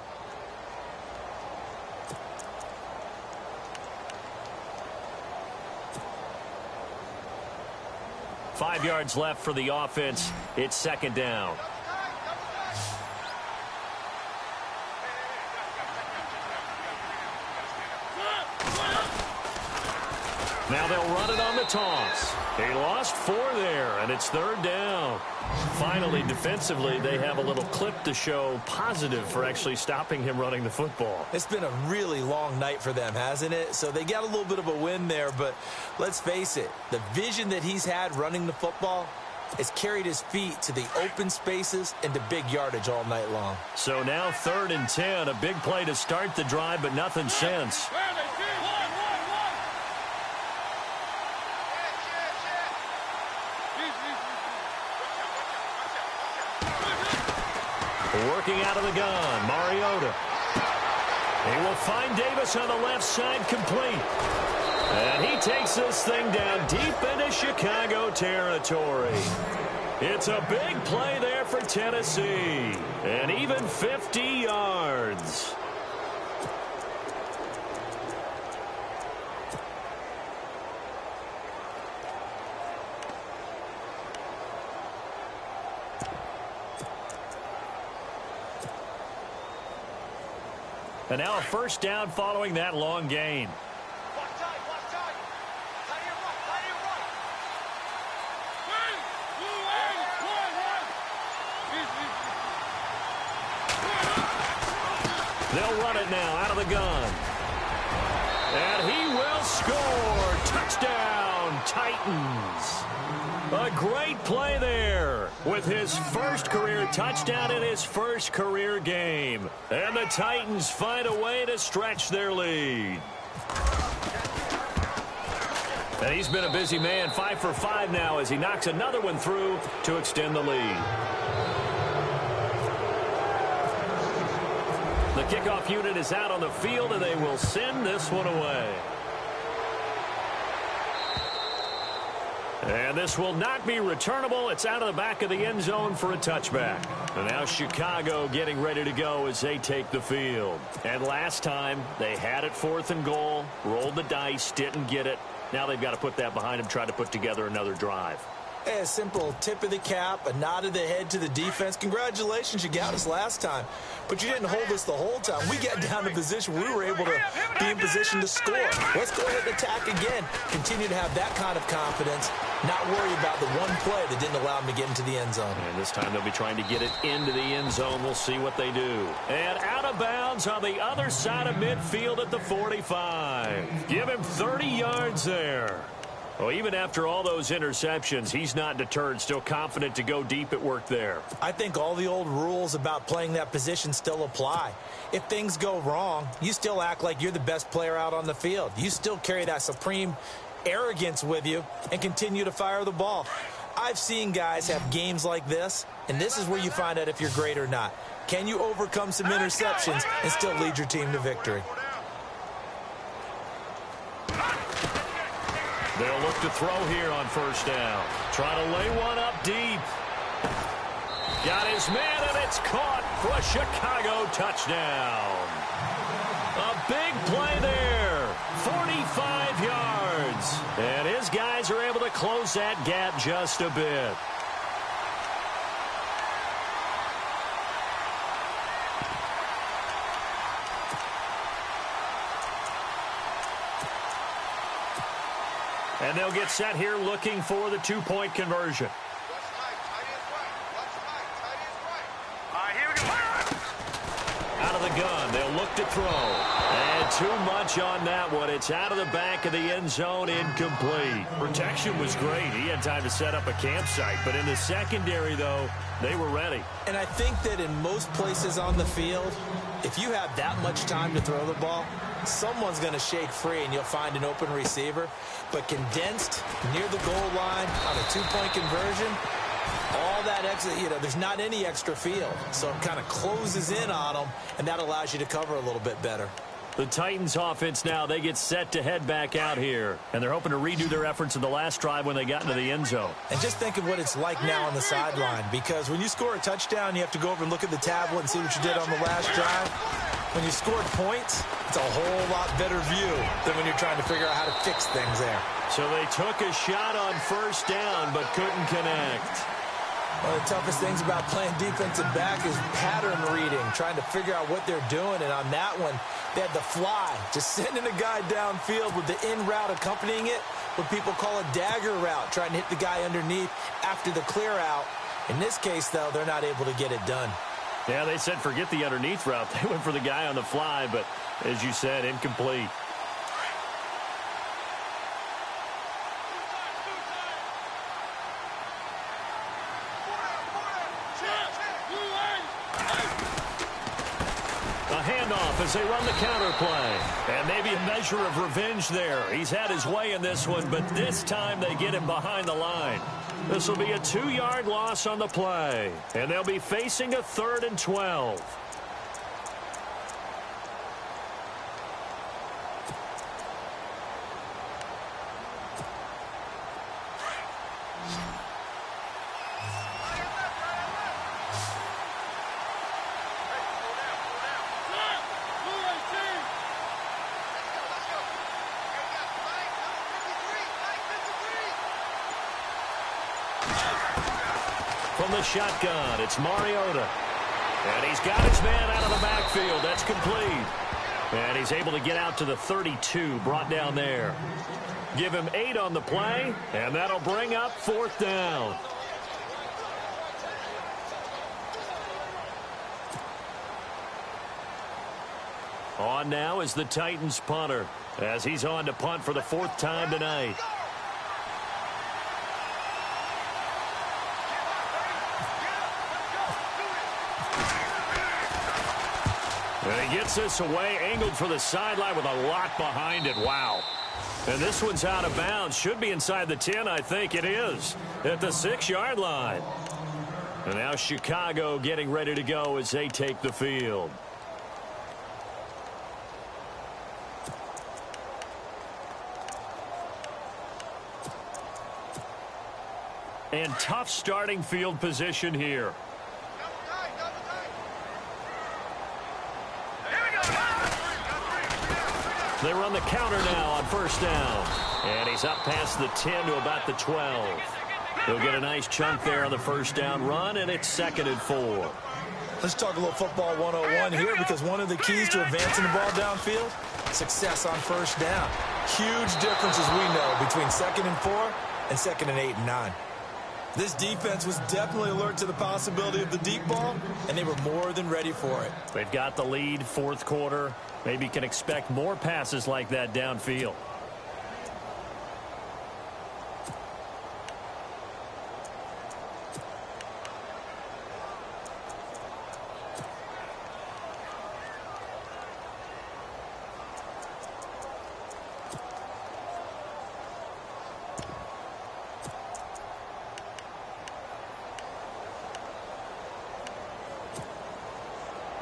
B: Five yards left for the offense. It's 2nd down. Now they'll run it on the toss. He lost 4 there, and it's 3rd down. Finally, defensively, they have a little clip to show positive for actually stopping him running the football.
A: It's been a really long night for them, hasn't it? So they got a little bit of a win there, but let's face it, the vision that he's had running the football has carried his feet to the open spaces and to big yardage all night long.
B: So now 3rd and 10, a big play to start the drive, but nothing since. Working out of the gun, Mariota. He will find Davis on the left side, complete. And he takes this thing down deep into Chicago territory. It's a big play there for Tennessee. And even 50 yards. And now a first down following that long gain. They'll run it now out of the gun. And he will score. Touchdown, Titans. A great play there with his first career touchdown in his first career game. And the Titans find a way to stretch their lead. And he's been a busy man, 5 for 5 now as he knocks another one through to extend the lead. The kickoff unit is out on the field, and they will send this one away. And this will not be returnable. It's out of the back of the end zone for a touchback. And now Chicago getting ready to go as they take the field. And last time, they had it 4th and goal, rolled the dice, didn't get it. Now they've got to put that behind them, try to put together another drive.
A: A simple tip of the cap, a nod of the head to the defense. Congratulations, you got us last time. But you didn't hold us the whole time. We got down to position where we were able to be in position to score. Let's go ahead and attack again. Continue to have that kind of confidence. Not worry about the one play that didn't allow them to get into the end zone.
B: And this time they'll be trying to get it into the end zone. We'll see what they do. And out of bounds on the other side of midfield at the 45. Give him 30 yards there. Well, even after all those interceptions, he's not deterred, still confident to go deep at work there.
A: I think all the old rules about playing that position still apply. If things go wrong, you still act like you're the best player out on the field. You still carry that supreme arrogance with you and continue to fire the ball. I've seen guys have games like this, and this is where you find out if you're great or not. Can you overcome some interceptions and still lead your team to victory?
B: They'll look to throw here on first down. Trying to lay one up deep. Got his man, and it's caught for a Chicago touchdown. A big play there. 45 yards. And his guys are able to close that gap just a bit. And they'll get set here looking for the two-point conversion.
C: Here we go.
B: Out of the gun, they'll look to throw. And too much on that one. It's out of the back of the end zone, incomplete. Protection was great. He had time to set up a campsite. But in the secondary, though, they were ready.
A: And I think that in most places on the field, if you have that much time to throw the ball, someone's going to shake free and you'll find an open receiver. But condensed near the goal line on a two-point conversion, all that extra, there's not any extra field. So it kind of closes in on them, and that allows you to cover a little bit better.
B: The Titans offense now, they get set to head back out here. And they're hoping to redo their efforts in the last drive when they got into the end zone.
A: And just think of what it's like now on the sideline. Because when you score a touchdown, you have to go over and look at the tablet and see what you did on the last drive. When you scored points, it's a whole lot better view than when you're trying to figure out how to fix things there.
B: So they took a shot on first down but couldn't connect.
A: One of the toughest things about playing defensive back is pattern reading, trying to figure out what they're doing. And on that one, they had the fly, just sending a guy downfield with the in route accompanying it, what people call a dagger route, trying to hit the guy underneath after the clear out. In this case, though, they're not able to get it done.
B: Yeah, they said forget the underneath route. They went for the guy on the fly, but as you said, incomplete. As they run the counter play. And maybe a measure of revenge there. He's had his way in this one, but this time they get him behind the line. This will be a 2-yard loss on the play. And they'll be facing a 3rd and 12. From the shotgun, it's Mariota. And he's got his man out of the backfield. That's complete. And he's able to get out to the 32, brought down there. Give him 8 on the play, and that'll bring up 4th down. On now is the Titans punter, as he's on to punt for the 4th time tonight. And he gets this away, angled for the sideline with a lot behind it. Wow. And this one's out of bounds. Should be inside the 10, I think it is, at the 6-yard line. And now Chicago getting ready to go as they take the field. And tough starting field position here. They run the counter now on 1st down. And he's up past the 10 to about the 12. He'll get a nice chunk there on the 1st down run, and it's 2nd and 4.
A: Let's talk a little football 101 here, because one of the keys to advancing the ball downfield, success on 1st down. Huge difference, as we know, between 2nd and 4 and 2nd and 8 and 9. This defense was definitely alert to the possibility of the deep ball, and they were more than ready for it.
B: They've got the lead, 4th quarter. Maybe can expect more passes like that downfield.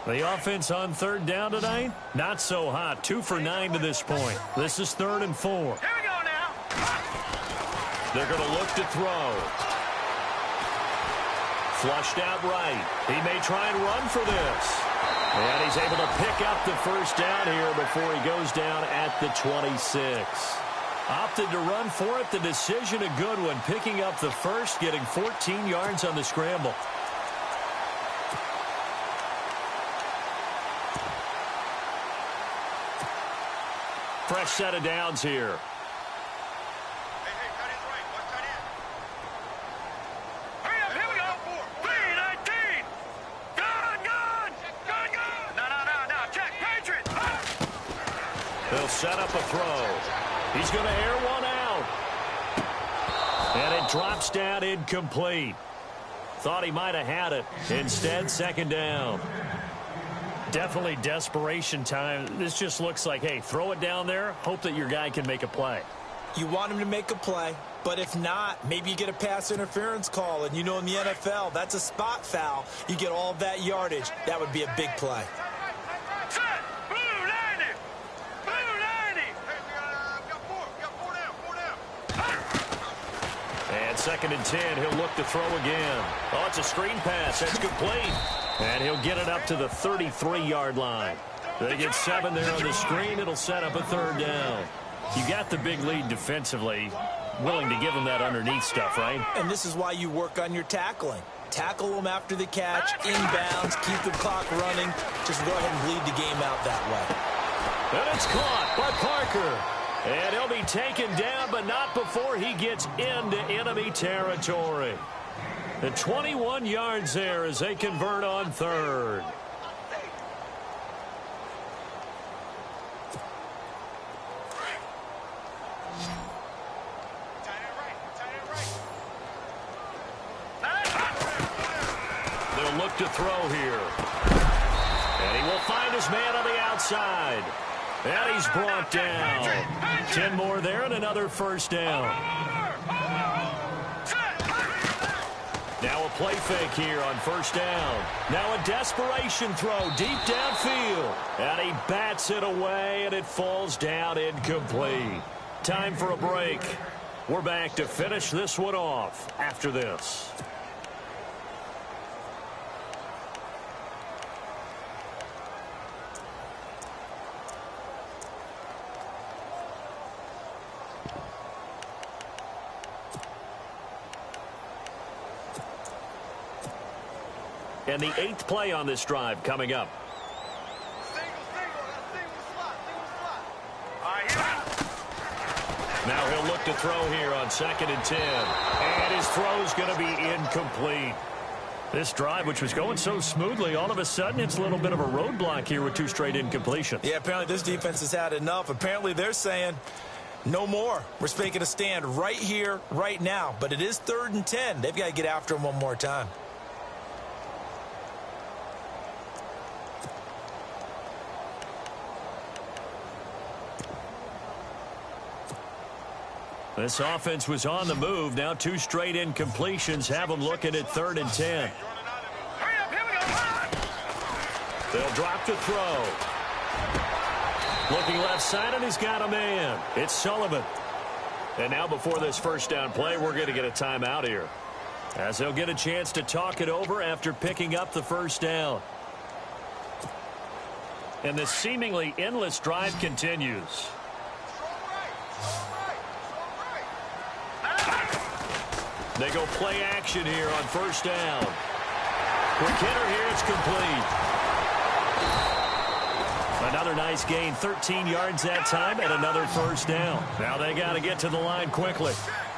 B: The offense on 3rd down tonight, not so hot. 2 for 9 to this point. This is 3rd and 4.
C: Here we go now.
B: They're going to look to throw. Flushed out right. He may try and run for this. And he's able to pick up the 1st down here before he goes down at the 26. Opted to run for it. The decision a good one. Picking up the 1st, getting 14 yards on the scramble. Fresh set of downs here.
C: Hey, tight end's right. Watch tight end. Hurry up, here we go. 3-19. Gun. No. Check. Patriot.
B: They'll set up a throw. He's going to air one out. And it drops down incomplete. Thought he might have had it. Instead, 2nd down. Definitely desperation time. This just looks like, hey, throw it down there, hope that your guy can make a play.
A: You want him to make a play, but if not, maybe you get a pass interference call. And you know in the NFL, that's a spot foul. You get all of that yardage. That would be a big play.
C: Set. Blue 90. Blue 90. Hey, we got 4 down.
B: And 2nd and 10, he'll look to throw again. Oh, it's a screen pass. That's complete. And he'll get it up to the 33-yard line. They get 7 there on the screen. It'll set up a 3rd down. You got the big lead defensively. Willing to give them that underneath stuff, right?
A: And this is why you work on your tackling. Tackle them after the catch, inbounds, keep the clock running. Just go ahead and bleed the game out that way.
B: And it's caught by Parker. And he'll be taken down, but not before he gets into enemy territory. The 21 yards there as they convert on 3rd. They'll look to throw here. And he will find his man on the outside. And he's brought down. 10 more there and another 1st down. Now a play fake here on 1st down. Now a desperation throw deep downfield. And he bats it away, and it falls down incomplete. Time for a break. We're back to finish this one off after this. And the 8th play on this drive coming up. Now he'll look to throw here on 2nd and 10. And his throw's going to be incomplete. This drive, which was going so smoothly, all of a sudden it's a little bit of a roadblock here with 2 straight incompletions.
A: Yeah, apparently this defense has had enough. Apparently they're saying no more. We're making a stand right here, right now. But it is 3rd and 10. They've got to get after him one more time.
B: This offense was on the move. Now 2 straight incompletions have them looking at 3rd and 10.
C: Hurry up, here we go.
B: They'll drop to throw. Looking left side, and he's got a man. It's Sullivan. And now before this first down play, we're going to get a timeout here, as they'll get a chance to talk it over after picking up the first down. And the seemingly endless drive continues. They go play action here on first down. Quick hitter here, it's complete. Another nice gain, 13 yards that time, and another first down. Now they got to get to the line quickly.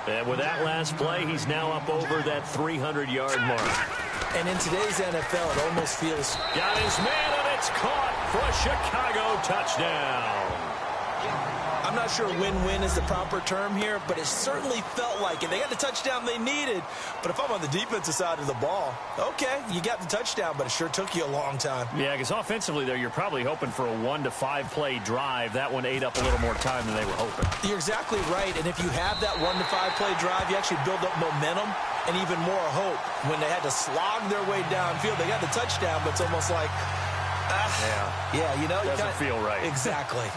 B: And with that last play, he's now up over that 300-yard mark.
A: And in today's NFL, it almost feels...
B: Got his man, and it's caught for a Chicago touchdown.
A: I'm not sure win-win is the proper term here, but it certainly felt like it. They got the touchdown they needed, but if I'm on the defensive side of the ball, okay, you got the touchdown, but it sure took you a long time.
B: Yeah, because offensively there, you're probably hoping for a 1 to 5 play drive. That one ate up a little more time than they were hoping.
A: You're exactly right, and if you have that 1 to 5 play drive, you actually build up momentum and even more hope. When they had to slog their way downfield, they got the touchdown, but it's almost like, yeah, you know,
B: doesn't feel right.
A: Exactly.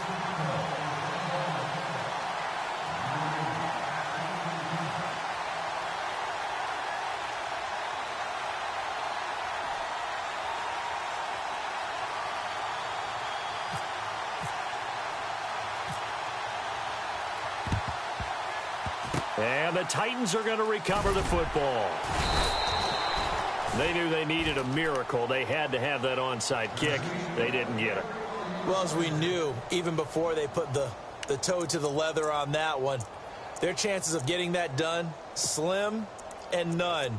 B: And the Titans are going to recover the football. They knew they needed a miracle. They had to have that onside kick. They didn't get it.
A: Well, as we knew, even before they put the toe to the leather on that one, their chances of getting that done, slim and none.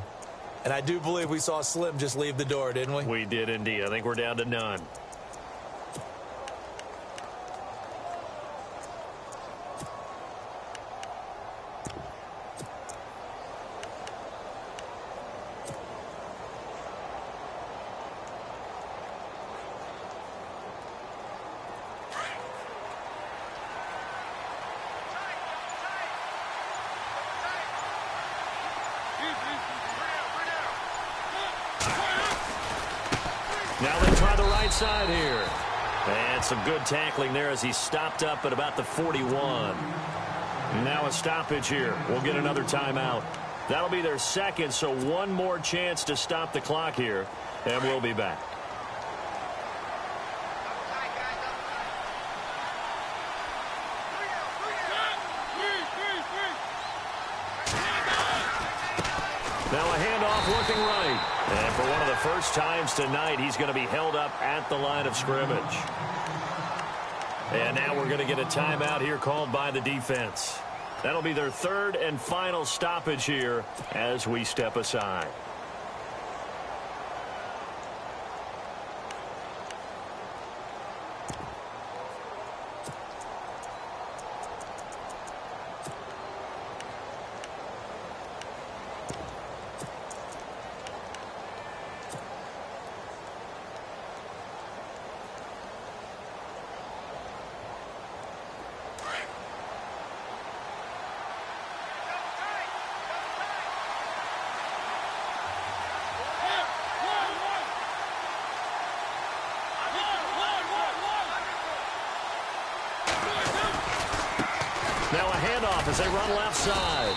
A: And I do believe we saw Slim just leave the door, didn't we?
B: We did indeed. I think we're down to none. Now they try the right side here. And some good tackling there as he stopped up at about the 41. Now a stoppage here. We'll get another timeout. That'll be their second, so one more chance to stop the clock here, and we'll be back. Now a handoff looking right. And for one of the first times tonight, he's going to be held up at the line of scrimmage. And now we're going to get a timeout here called by the defense. That'll be their third and final stoppage here as we step aside. Now a handoff as they run left side.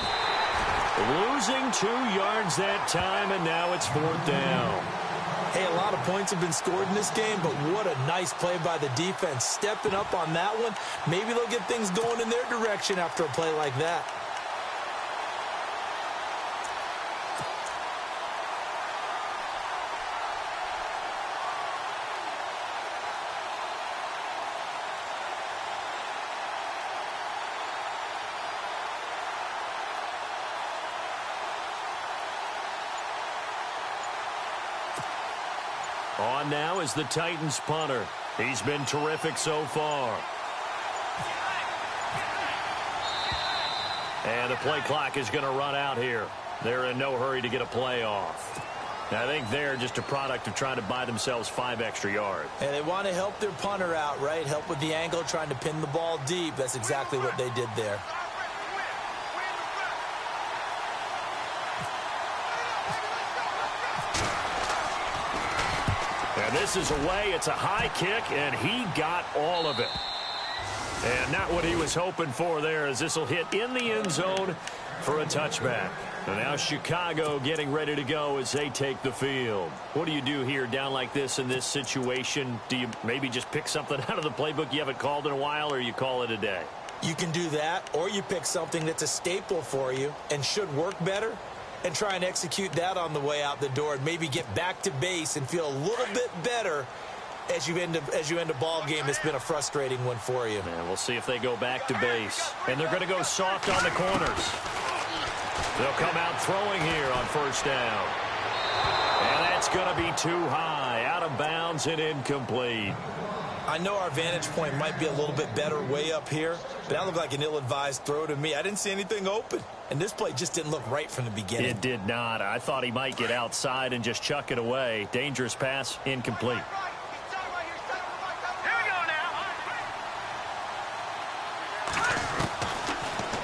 B: Losing 2 yards that time, and now it's 4th down.
A: Hey, a lot of points have been scored in this game, but what a nice play by the defense. Stepping up on that one, maybe they'll get things going in their direction after a play like that.
B: On now is the Titans punter. He's been terrific so far. And the play clock is going to run out here. They're in no hurry to get a play off. I think they're just a product of trying to buy themselves 5 extra yards.
A: And they want to help their punter out, right? Help with the angle, trying to pin the ball deep. That's exactly what they did there.
B: And this is away. It's a high kick, and he got all of it. And not what he was hoping for there, as this will hit in the end zone for a touchback. And now Chicago getting ready to go as they take the field. What do you do here down like this in this situation? Do you maybe just pick something out of the playbook you haven't called in a while, or you call it a day?
A: You can do that, or you pick something that's a staple for you and should work better and try and execute that on the way out the door and maybe get back to base and feel a little bit better as you end a ball game that's been a frustrating one for you.
B: And we'll see if they go back to base. And they're going to go soft on the corners. They'll come out throwing here on first down. And that's going to be too high, out of bounds and incomplete.
A: I know our vantage point might be a little bit better way up here, but that looked like an ill-advised throw to me. I didn't see anything open, and this play just didn't look right from the beginning.
B: It did not. I thought he might get outside and just chuck it away. Dangerous pass, incomplete.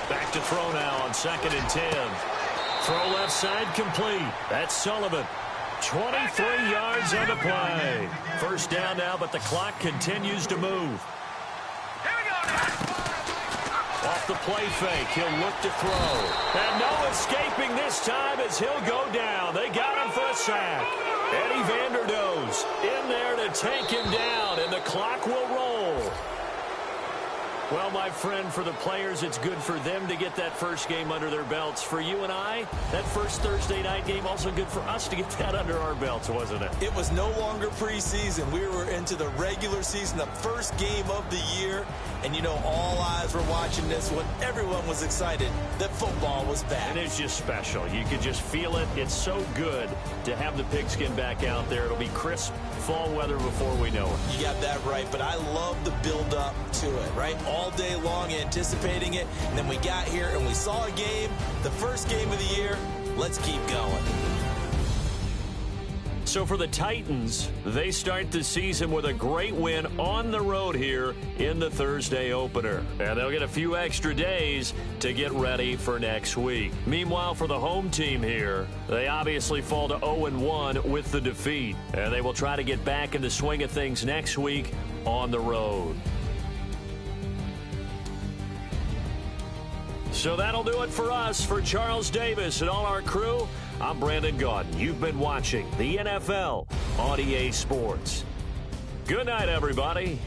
B: Back to throw now on 2nd and 10. Throw left side complete. That's Sullivan. 23 yards on the play. First down now, but the clock continues to move. Off the play fake, he'll look to throw. And no escaping this time as he'll go down. They got him for a sack. Eddie Vanderdoes in there to take him down, and the clock will roll. Well, my friend, for the players, it's good for them to get that first game under their belts. For you and I, that first Thursday night game, also good for us to get that under our belts, wasn't it?
A: It was no longer preseason. We were into the regular season, the first game of the year. And, you know, all eyes were watching this one. Everyone was excited that football was back.
B: And it's just special. You could just feel it. It's so good to have the pigskin back out there. It'll be crisp fall weather before we know it.
A: You got that right, but I love the build-up to it, right? All day long anticipating it, and then we got here and we saw a game, the first game of the year. Let's keep going.
B: So for the Titans, they start the season with a great win on the road here in the Thursday opener. And they'll get a few extra days to get ready for next week. Meanwhile, for the home team here, they obviously fall to 0-1 with the defeat. And they will try to get back in the swing of things next week on the road. So that'll do it for us. For Charles Davis and all our crew, I'm Brandon Gaudin. You've been watching the NFL on EA Sports. Good night, everybody.